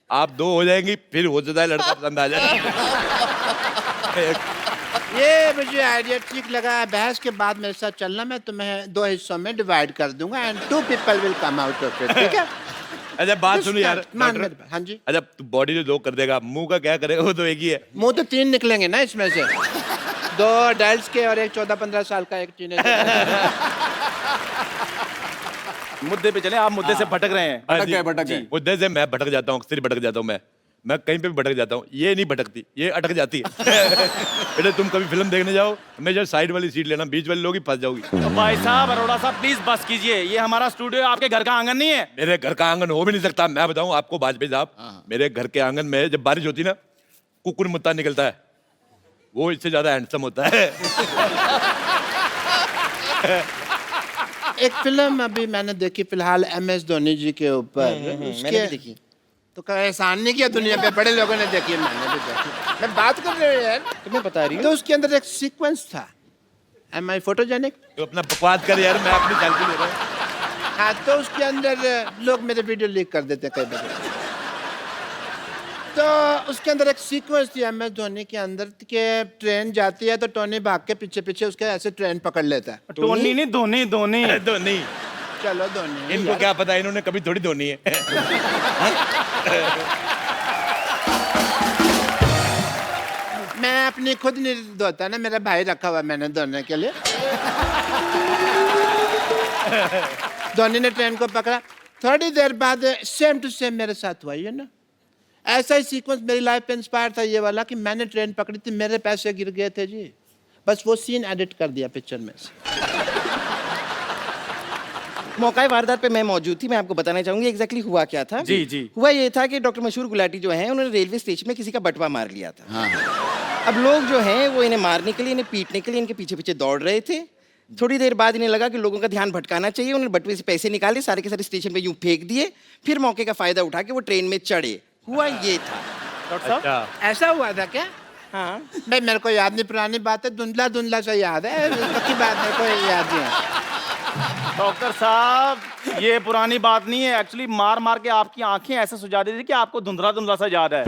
आप 2 हो जाएंगी, फिर हो जाता है लड़का पसंद आ जाए। ये मुझे आइडिया ठीक लगा। बहस के बाद मेरे साथ चलना, मैं तुम्हें 2 हिस्सों में डिवाइड कर दूंगा and 2 people will come out of it, ठीक है? अच्छा, बात सुनो यार। हाँ जी। अच्छा, तू बॉडी जो 2 कर देगा, मुंह का क्या करेगा? वो तो एक ही है। मुंह तो 3 निकलेंगे ना इसमें से। 2 अडल्ट्स के और एक 14-15 साल का, एक टीनेजर। मुद्दे पे चले, आप मुद्दे से भटक रहे हैं। भटक गए। मुद्दे से मैं भटक जाता हूँ, अक्सर भटक जाता हूँ। मैं कहीं पे भी भटक जाता हूँ, ये नहीं भटकती, ये अटक जाती है। बेटे, तुम कभी फिल्म देखने जाओ, हमेशा साइड वाली सीट लेना, बीच वाले लोग ही फंस जाओगी। तो भाई साहब, अरोड़ा साहब प्लीज बस कीजिए, ये हमारा स्टूडियो, आपके घर का आंगन नहीं है। मेरे घर का आंगन हो भी नहीं सकता। मैं बताऊं आपको वाजपेयी साहब, मेरे घर के आंगन में जब बारिश होती ना, कुकुर मुत्ता निकलता है, वो इससे ज्यादा हैंडसम होता है। एक फिल्म अभी मैंने देखी फिलहाल MS धोनी जी के ऊपर। मैंने भी देखी। तो कोई एहसान नहीं किया दुनिया पे, बड़े लोगों ने देखी, मैंने भी देखी। मैं बात कर रही हूँ यार, तुम्हें बता रही हूँ। तो उसके अंदर एक सीक्वेंस था, Am I photogenic? तो अपना बकवास कर यार, मैं अपनी सेल्फी ले रहा हूँ। हाँ, तो उसके अंदर लोग मेरे वीडियो लीक कर देते हैं कई बार। तो उसके अंदर एक सीक्वेंस थी MS धोनी के अंदर कि ट्रेन जाती है तो टोनी भाग के पीछे पीछे उसके ऐसे ट्रेन पकड़ लेता है। टोनी नहीं, धोनी धोनी धोनी। चलो धोनी। इनको क्या पता, इन्होंने कभी थोड़ी धोनी है। मैं अपनी खुद नहीं धोता ना, मेरा भाई रखा हुआ मैंने धोने के लिए। धोनी ने ट्रेन को पकड़ा, थोड़ी देर बाद सेम टू सेम मेरे साथ हुआ, ये ना ऐसा ही सीक्वेंस मेरी लाइफ पे इंस्पायर था ये वाला कि मैंने ट्रेन पकड़ी थी, मेरे पैसे गिर गए थे जी, बस वो सीन एडिट कर दिया पिक्चर में से। मौका वारदात पे मैं मौजूद थी, मैं आपको बताना चाहूंगी एग्जैक्टली हुआ क्या था। जी जी। हुआ ये था कि डॉक्टर मशहूर गुलाटी जो हैं, उन्होंने रेलवे स्टेशन में किसी का बटवा मार लिया था। अब लोग जो हैं वो इन्हें मारने के लिए, इन्हें पीटने के लिए इनके पीछे पीछे दौड़ रहे थे। थोड़ी देर बाद इन्हें लगा कि लोगों का ध्यान भटकाना चाहिए, उन्होंने बटवे से पैसे निकाले, सारे के सारे स्टेशन पे यूं फेंक दिए, फिर मौके का फायदा उठा के वो ट्रेन में चढ़े। हुआ ये था। डॉक्टर साहब, ऐसा हुआ था क्या? हाँ भाई मेरे को याद नहीं, पुरानी बात है, धुंधला धुंधला सा याद है, पक्की बात मेरे को याद नहीं है। डॉक्टर साहब ये पुरानी बात नहीं है, एक्चुअली मार मार के आपकी आंखें ऐसे सुझा दी थी कि आपको धुंधला धुंधला सा याद है।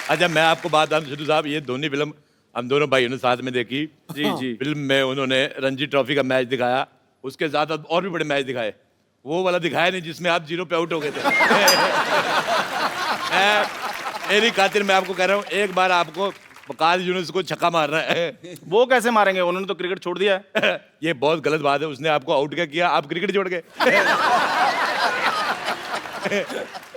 अच्छा मैं आपको बात बताऊं सिद्धू साहब, ये धोनी फिल्म हम दोनों भाइयों ने साथ में देखी। जी। फिल्म में उन्होंने रणजी ट्रॉफी का मैच दिखाया, उसके साथ और भी बड़े मैच दिखाए, वो वाला दिखाया नहीं जिसमें आप 0 पे आउट हो गए थे। मेरी खातिर मैं आपको कह रहा हूँ, एक बार आपको वकास यूनुस को छक्का मारना है। वो कैसे मारेंगे, उन्होंने तो क्रिकेट छोड़ दिया है। ये बहुत गलत बात है, उसने आपको आउट क्या किया, आप क्रिकेट छोड़ गए।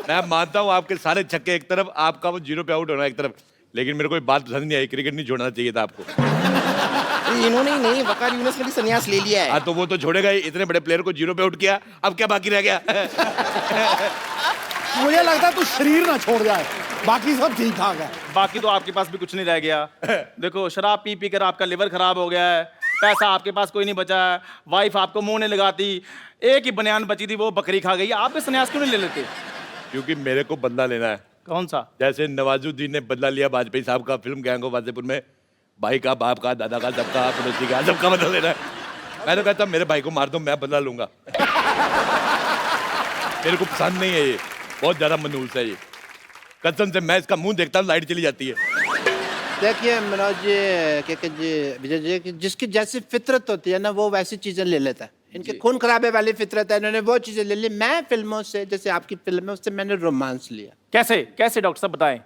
मैं मानता हूँ आपके सारे छक्के एक तरफ, आपका वो 0 पे आउट होना एक तरफ, लेकिन मेरे को ये बात पसंद नहीं आई, क्रिकेट नहीं छोड़ना चाहिए था आपको। इन्होंने ही नहीं, वकार यूनुस ने भी संन्यास ले लिया है। हाँ तो वो तो छोड़ेगा ही, इतने बड़े प्लेयर को 0 पे आउट किया, अब क्या बाकी रह गया। मुझे लगता है तू शरीर ना छोड़ जाए, बाकी सब ठीक ठाक है। बाकी तो आपके पास भी कुछ नहीं रह गया। देखो शराब पी पी कर आपका लिवर खराब हो गया है, पैसा आपके पास कोई नहीं बचा है, वाइफ आपको मुंह नहीं लगाती, एक ही बनियान बची थी वो बकरी खा गई। आप भी संन्यास क्यों नहीं ले लेते? क्योंकि मेरे को बदला लेना है। कौन सा? जैसे नवाजुद्दीन ने बदला लिया वाजपेयी साहब का फिल्म गैंग ऑफ वासेपुर में, भाई का, बाप का, दादा का, सबका, पड़ोसी का, सबका बदला लेना है। मैं तो कहता मेरे भाई को मार दो, मैं बदला लूंगा। मेरे को पसंद नहीं है ये, बहुत ज्यादा मनहूस है ये, कसम से मैं इसका मुंह देखता हूँ लाइट चली जाती है। देखिए मनोज जी, विजय जी, कि जिसकी जैसी फितरत होती है ना वो वैसी चीजें ले लेता है। इनके खून खराबे वाली फितरत है, इन्होंने वो चीजें ले ली। मैं फिल्मों से, जैसे आपकी फिल्म है, उससे मैंने रोमांस लिया। कैसे कैसे डॉक्टर साहब बताएं।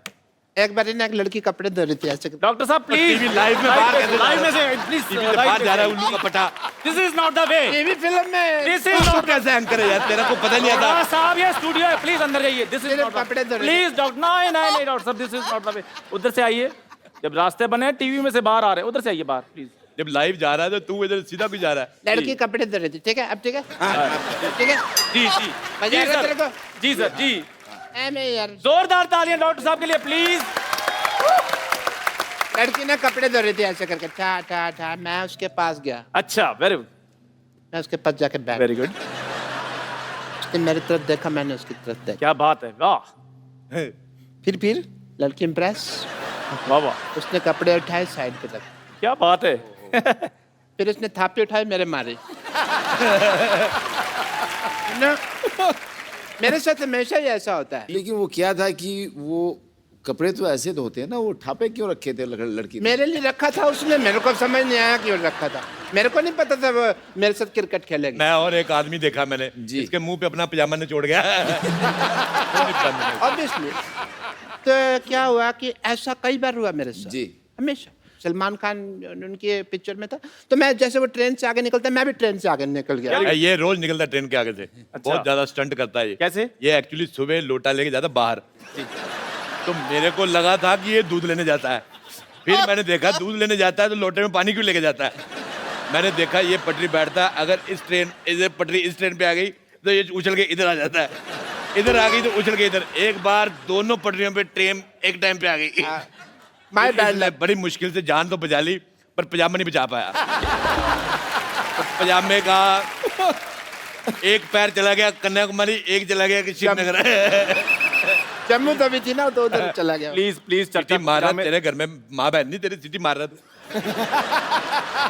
एक बार ना एक लड़की कपड़े धो रही थी ऐसे। डॉक्टर साहब प्लीज लाइव में बाहर कैसे लाइव में से प्लीज बाहर जा रहा है उल्लू का पटा। This is not the way. TV film में दिस इज नॉट कैसे एंकर है यार, तेरा को पता नहीं आता। साहब ये स्टूडियो है, प्लीज अंदर जाइए। दिस इज नॉट कपड़े धो रहे प्लीज डॉक्टर, नहीं नहीं डॉक्टर साहब, this is not the way. उधर से आइए, जब रास्ते बने टीवी में से बाहर आ रहे हैं, उधर से आइए बाहर प्लीज। जब लाइव जा रहा है तो तू इधर सीधा भी जा रहा है। लड़की कपड़े धो रही थी, ठीक है? अब ठीक है, ठीक है जी जी मजा आ रहा है तेरे को? जी सर जी। मैं यार जोरदार तालियां डॉक्टर साहब के लिए प्लीज। लड़की ना कपड़े धो रही थी ऐसे करके, ठा ठा ठा। मैं उसके पास गया। अच्छा वेरी गुड। मैं उसके पास जाके बैठ। Very good. उसने मेरी तरफ देखा, मैंने उसकी तरफ देखा। क्या बात है, वाह। फिर लड़की इम्प्रेस, वाह वाह। उसने कपड़े उठाए साइड पे रख। क्या बात है। फिर उसने थापी उठाई, मेरे मारी। ना मेरे साथ हमेशा ही ऐसा होता है। लेकिन वो क्या था कि वो कपड़े तो ऐसे धोते हैं ना, वो ठापे क्यों रखे थे लड़की ने? मेरे लिए रखा था उसने, मेरे को समझ नहीं आया क्यों रखा था। मेरे को नहीं पता था वो मेरे साथ क्रिकेट खेलेगी। मैं और एक आदमी देखा मैंने, इसके मुंह पे अपना पजामा निचोड़ गया। ऑब्वियसली। तो क्या हुआ कि ऐसा कई बार हुआ मेरे साथ जी, हमेशा। सलमान खान उनके पिक्चर में था, तो मैं जैसे वो ट्रेन से आगे निकलता मैं भी ट्रेन से आगे निकल गया। ये रोज निकलता ट्रेन के आगे से। बहुत ज्यादा स्टंट करता है ये। कैसे? ये एक्चुअली सुबह लोटा लेके जाता बाहर, तो मेरे को लगा था कि ये दूध लेने जाता है। फिर मैंने देखा दूध लेने जाता है तो लोटे में पानी क्यों लेके जाता है। मैंने देखा ये पटरी बैठता है, अगर इस पटरी इस ट्रेन पे आ गई तो ये उछल के इधर आ जाता है, इधर आ गई तो उछल के इधर। एक बार दोनों पटरियों पे ट्रेन एक टाइम पे आ गई। My bad. बड़ी मुश्किल से जान तो बचा ली, पर पजामा नहीं बचा पाया। तो पजामे का एक पैर चला गया कन्याकुमारी, एक चला गया श्रीनगर। जम्मू तो भी थी ना, तो उधर चला गया। प्लीज प्लीज सिटी मार रहा तेरे घर में, माँ बहन नहीं तेरी सिटी मार रहा था।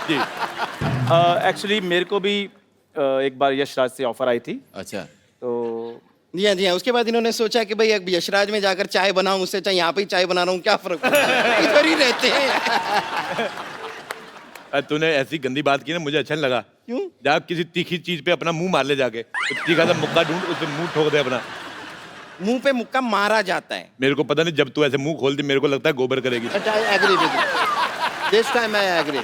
जी एक्चुअली मेरे को भी एक बार यशराज से ऑफर आई थी। अच्छा। तो जी हाँ जी हाँ। उसके बाद इन्होंने सोचा कि भाई अब यशराज में जाकर चाय बनाऊं, उससे चाहे यहाँ पे ही चाय बना रहा हूँ, क्या फर्क पड़ता है, इधर ही रहते हैं। तूने ऐसी गंदी बात की ना, मुझे अच्छा नहीं लगा। क्यों? जा किसी तीखी चीज पे अपना मुंह मार ले जाके, तो तीखा सा मुक्का ढूंढ, उससे मुंह ठोक दे अपना। मुंह पे मुक्का मारा जाता है। मेरे को पता नहीं, जब तू ऐसे मुंह खोलती मेरे को लगता है गोबर करेगी। This time I agree.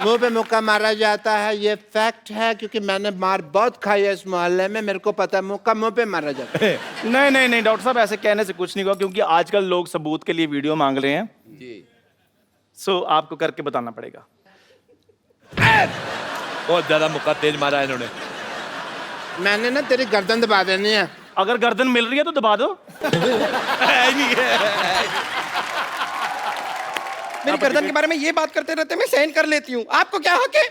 मुंह पे मुक्का मारा जाता है, ये फैक्ट है, क्योंकि मैंने मार बहुत खाई है इस मोहल्ले में, मेरे को पता है मुक्का मुंह पे मारा जाता है। नहीं नहीं नहीं डॉक्टर साहब, ऐसे कहने से कुछ नहीं हुआ, क्योंकि आजकल लोग सबूत के लिए वीडियो मांग रहे हैं जी। सो आपको करके बताना पड़ेगा। बहुत ज्यादा मुक्का तेज मारा है इन्होंने। मैंने ना तेरी गर्दन दबा देनी है। अगर गर्दन मिल रही है तो दबा दो। मेरी गर्दन के बारे में ये बात करते रहते मैं सहन कर लेती हूँ, आपको क्या हक है?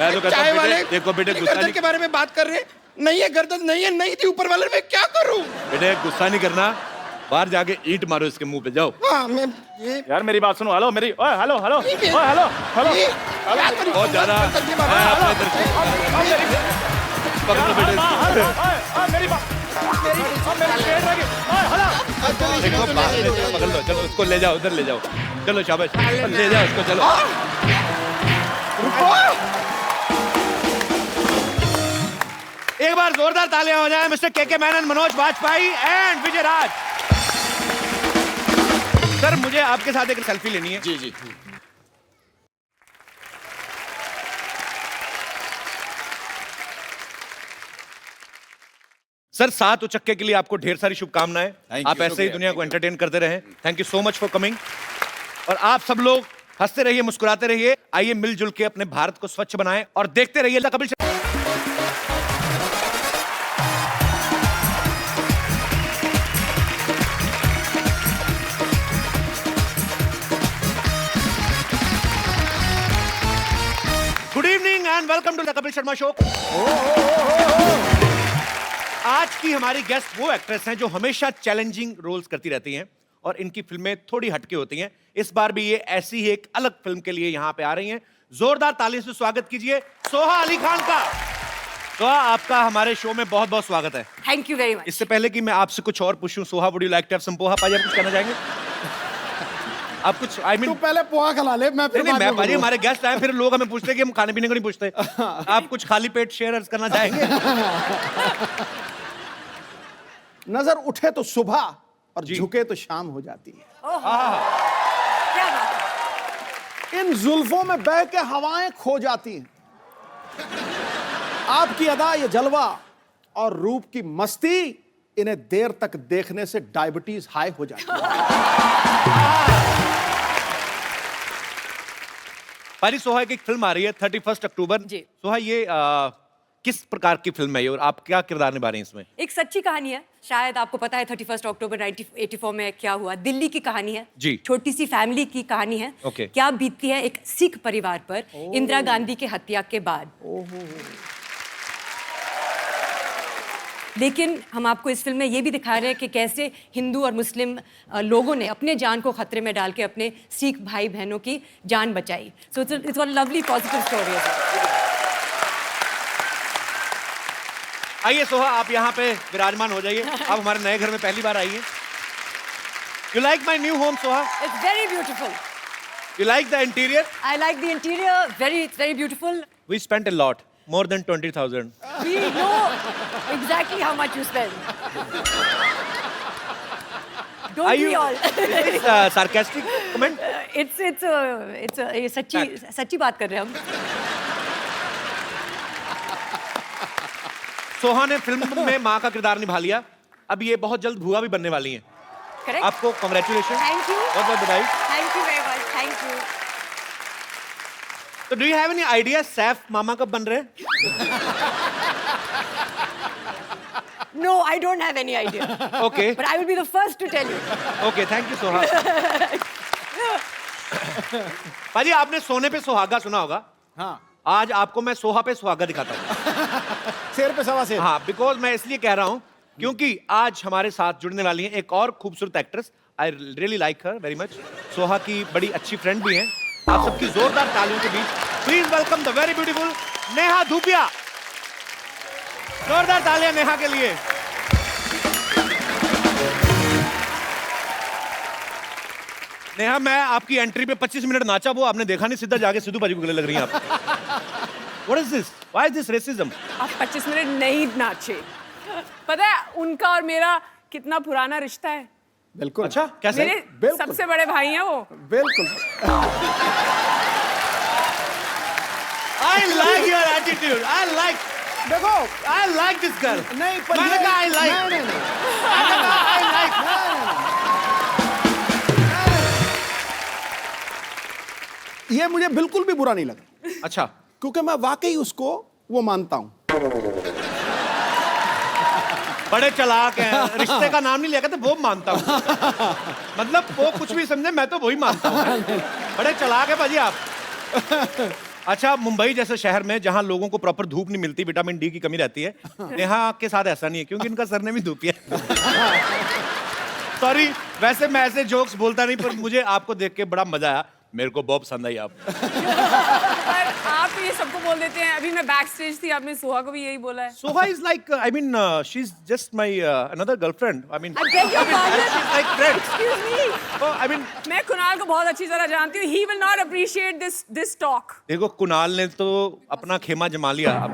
मैं तो कहता चाय हूं, वाले देखो बेटे, मेरी गुस्सा गर्दन नहीं, के बारे में बात कर रहे हैं, नहीं है गर्दन, नहीं है, नहीं थी ऊपर वाले, मैं क्या करूं? बेटे गुस्सा नहीं करना, बाहर जाके ईंट मारो इसके मुंह पे, जाओ। हाँ मैं ये यार मेरी बात सुनो, हेलो मेरी, ओए हेलो हेलो, ओए हेलो हेलो, बहुत ज्यादा पकड़ लो बेटे, मेरी बात, मेरा पेट लगे, देखो बाहर ले जाओ, पकड़ लो, चलो उसको ले जाओ, उधर ले जाओ, चलो शाबाश, ले जाओ उसको, चलो। एक बार जोरदार तालियां हो जाए mister K Menon, Manoj Vajpayee and Vijay Raj. Sir मुझे आपके साथ एक सेल्फी लेनी है। जी जी। सर 7 उचक्के के लिए आपको ढेर सारी शुभकामनाएं। Thank आप you, ऐसे ही शुक्रिया, दुनिया को thank you. एंटरटेन करते रहें। Thank you so much for coming. और आप सब लोग हंसते रहिए, मुस्कुराते रहिए। आइए मिलजुल के अपने भारत को स्वच्छ बनाएं और देखते रहिए the Kapil Sharma. Good evening and welcome to the Kapil Sharma show. आज की हमारी गेस्ट वो एक्ट्रेस हैं जो हमेशा चैलेंजिंग रोल्स करती रहती हैं और इनकी फिल्में थोड़ी हटके होती हैं। इस बार भी ये ऐसी ही एक अलग फिल्म के लिए यहाँ पे आ रही हैं। जोरदार ताली से स्वागत कीजिए सोहा अली खान का। सोहा, आपका हमारे शो में बहुत बहुत स्वागत है। Thank you very much. इससे पहले कि मैं आपसे कुछ और पूछूं, Soha would you like to have some poha? पाजी आप कुछ कहना चाहेंगे? आप कुछ तू पहले पोहा खिला ले, मैं फिर नहीं, बाद मैं में पाजी बोलूंगा। हमारे गेस्ट आए, फिर लोग हमें पूछते हैं कि हम खाने पीने को नहीं पूछते। आप कुछ खाली पेट शेयर करना चाहेंगे? नजर उठे तो सुबह और झुके तो शाम हो जाती है। क्या बात है? इन जुल्फों में बह के हवाएं खो जाती हैं। आपकी अदा, ये जलवा और रूप की मस्ती, इन्हें देर तक देखने से डायबिटीज हाई हो जाती है। पारी, सोहा की एक फिल्म आ रही है 31 अक्टूबर। सोहा, ये किस प्रकार की फिल्म है ये और आप क्या किरदार निभा रही हैं इसमें? एक सच्ची कहानी है, शायद आपको पता है 31 अक्टूबर 1984 में क्या हुआ। दिल्ली की कहानी है जी। छोटी सी फैमिली की कहानी है। ओके। क्या बीतती है एक सिख परिवार पर इंदिरा गांधी की हत्या के बाद। लेकिन हम आपको इस फिल्म में ये भी दिखा रहे हैं कि कैसे हिंदू और मुस्लिम लोगों ने अपने जान को खतरे में डाल के अपने सिख भाई बहनों की जान बचाई। So it's a lovely positive story. आइए सोहा, आप यहाँ पे विराजमान हो जाइए। आप हमारे नए घर में पहली बार आई हैं। You like my new home Soha? It's very beautiful. You like the interior? I like the interior, very beautiful. We spent a lot, more than 20,000. We know exactly how much you spend. Don't Are we you- all? Is this sarcastic comment? ये सच्ची बात कर रहे हैं हम। सोहा ने film में माँ का किरदार निभा लिया। अब ये बहुत जल्द भुआ भी बनने वाली हैं। Correct? आपको कांग्रेचुलेशन। Thank you. बहुत बहुत बधाई। Thank you very much. Thank you. तो do you have any idea Saif मामा कब बन रहे हैं? No, I don't have any idea. Okay. But I will be the first to tell you. Okay, thank you Soha. पाजी, आपने सोने पे सुहागा सुना होगा। हाँ। आज आपको मैं सोहा पे सुहागा दिखाता हूँ। शेर पे सवा शेर। हाँ, बिकॉज मैं इसलिए कह रहा हूँ क्योंकि आज हमारे साथ जुड़ने वाली हैं एक और खूबसूरत actress. I really like her very much. Soha की बड़ी अच्छी फ्रेंड भी हैं। आप सबकी जोरदार तालियों के बीच please welcome the very beautiful Neha Dhupia. जोरदार तालियां नेहा के लिए। नेहा, मैं आपकी एंट्री पे 25 मिनट नाचा, वो आपने देखा नहीं, सीधा जाके सिद्धू पाजी को गले लग रही हैं आप। What is this? Why is this racism? आप 25 मिनट नहीं नाचे। पता है उनका और मेरा कितना पुराना रिश्ता है। बिल्कुल। अच्छा, कैसे? मेरे सबसे बड़े भाई हैं वो। बिल्कुल। I like your attitude. I like. देखो, I like this girl. नहीं, पर मैंने कहा I like. नहीं। मैंने कहा I like. ये मुझे बिल्कुल भी बुरा नहीं लगा। अच्छा। क्योंकि मैं वाकई उसको वो मानता हूं। बड़े चालाक हैं, रिश्ते का नाम नहीं लिया कहते वो मानता हूँ। मतलब वो कुछ भी समझे, मैं तो वही मानता हूँ। बड़े चालाक है भाजी आप। अच्छा, मुंबई जैसे शहर में जहां लोगों को प्रॉपर धूप नहीं मिलती, विटामिन डी की कमी रहती है, नेहा के साथ ऐसा नहीं है क्योंकि इनका सरनेम ही धूपिया है। सॉरी, वैसे मैं ऐसे जोक्स बोलता नहीं, पर मुझे आपको देख के बड़ा मजा आया। मेरे को बहुत पसंद आई आप। पर आप ये सबको बोल देते हैं। अभी मैं बैक स्टेज थी, आपने सोहा को भी यही बोला है। Soha is like, I mean, she's just my another girlfriend. I mean, I beg your pardon. she's like friend. Excuse me. Oh, I mean, मैं कुणाल को बहुत अच्छी तरह जानती हूँ। He will not appreciate this talk. देखो कुणाल ने तो अपना खेमा जमा लिया अब।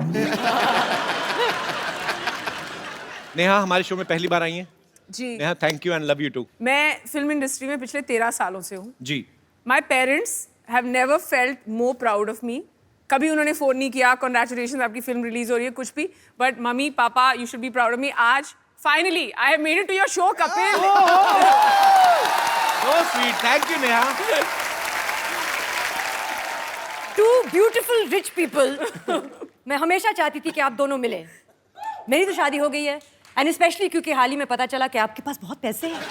नेहा हमारे शो में पहली बार आई हैं। जी। Neha, thank you and love you too. मैं फिल्म इंडस्ट्री में पिछले 13 सालों से हूँ। जी। My parents have never felt more proud of me. कभी उन्होंने फोन नहीं किया, congratulations आपकी फिल्म रिलीज हो रही है, कुछ भी। But mummy papa, you should be proud of me. आज finally I have made it to your show, Kapil. So sweet, thank you Neha. Two beautiful rich people. मैं हमेशा चाहती थी कि आप दोनों मिलें। मेरी तो शादी हो गई है, and especially क्योंकि हाल ही में पता चला कि आपके पास बहुत पैसे हैं।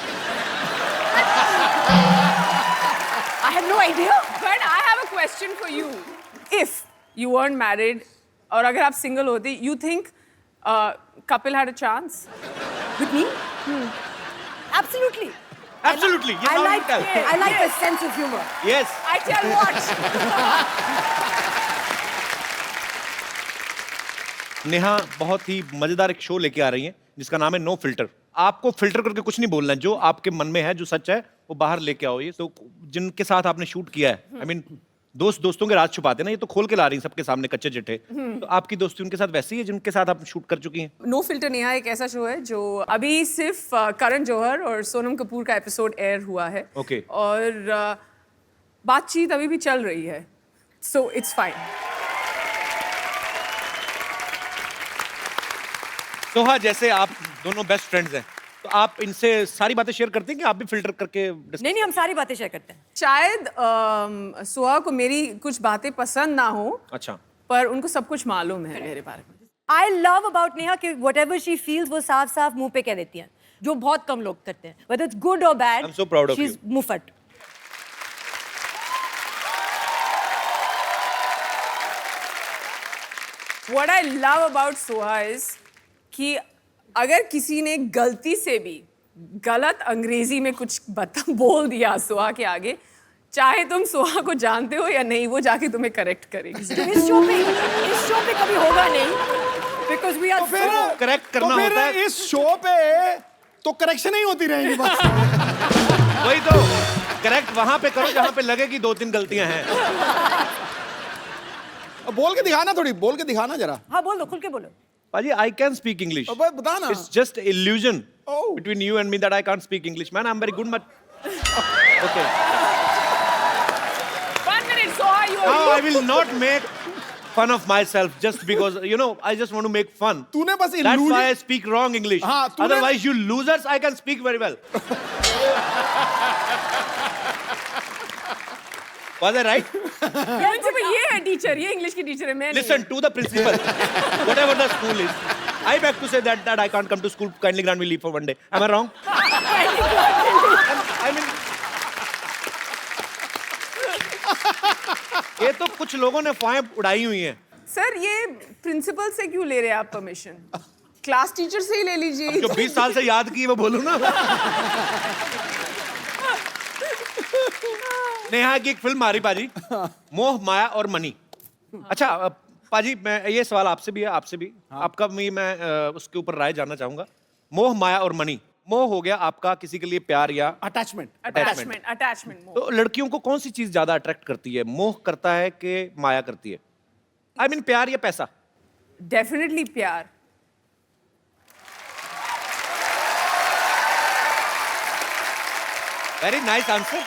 I had no idea. But I have a question for you. If you weren't married, और अगर आप single होती, you think Kapil had a chance? With me? Absolutely. Absolutely. I like a sense of humor. Yes. I tell what. Neha बहुत ही मजेदार एक show लेके आ रही हैं जिसका नाम है नो फिल्टर। आपको फिल्टर करके कुछ नहीं बोलना है, जो आपके मन में है, जो सच है, वो बाहर लेके आओ। ये तो जिनके साथ आपने शूट किया है, आई मीन दोस्तों के राज छुपाते ना, ये तो खोल के ला रही हैं सबके सामने कच्चे चिट्ठे। तो आपकी दोस्ती उनके साथ वैसी है जिनके साथ आप शूट कर चुकी हैं? नो फिल्टर नेहा एक ऐसा शो है जो अभी सिर्फ करण जौहर और सोनम कपूर का एपिसोड एयर हुआ है। Okay. और बातचीत अभी भी चल रही है, सो इट्स फाइन। सोहा, जैसे आप दोनों बेस्ट फ्रेंड्स हैं, तो आप इनसे सारी बातें शेयर करते हैं कि आप भी फिल्टर करके? नहीं, हम सारी बातें शेयर करते हैं। शायद सोहा को मेरी कुछ बातें पसंद ना हो, अच्छा, पर उनको सब कुछ मालूम है मेरे बारे में। I love about नेहा कि whatever she feels वो साफ साफ मुंह पे कह देती हैं, जो बहुत कम लोग करते हैं। Whether it's good or bad, I'm so proud of she's मुफट। What I love about Soha is कि अगर किसी ने गलती से भी गलत अंग्रेजी में कुछ बोल दिया सोहा के आगे, चाहे तुम सोहा को जानते हो या नहीं, वो जाके तुम्हें करेक्ट करेगी। इस शो पे कभी होगा नहीं, because we are तो करेक्ट करना होता है। इस शो पे तो करेक्शन ही होती रहेगी बस। वही तो, करेक्ट वहां पे करो जहां पे लगे कि 2-3 गलतियां हैं। बोल के दिखाना, थोड़ी बोल के दिखाना जरा। हाँ, बोल दो, खुल के बोलो। Paji, I can speak English. बता ना। It's just illusion between you and me that I can't speak English. Man, I'm very good, but okay. 1 minute, Soha, you are. Now I will not make fun of myself just because, you know, I just want to make fun. तूने बस That's why I speak wrong English. हाँ, otherwise, you losers, I can speak very well. Was I right? Principal ये है teacher, ये English की teacher है। मैं Listen to the principal. Whatever the school is. I beg to say that I can't come to school. Kindly grant me leave for 1 day. Am I wrong? I mean, ये तो कुछ लोगों ने फाएं उड़ाई हुई हैं। सर, ये प्रिंसिपल से क्यों ले रहे हैं आप परमिशन? क्लास टीचर से ही ले लीजिए। जो 20 साल से याद की वो बोलूं ना। नेहा की एक फिल्म आ रही पाजी, मोह माया और मनी। अच्छा पाजी, मैं ये सवाल आपसे भी है, आपसे भी, आपका भी मैं उसके ऊपर राय जानना चाहूंगा। मोह माया और मनी, मोह हो गया आपका किसी के लिए प्यार या अटैचमेंट। तो लड़कियों को कौन सी चीज ज्यादा अट्रैक्ट करती है? मोह करता है कि माया करती है? आई मीन प्यार या पैसा? डेफिनेटली प्यार। Very nice answer.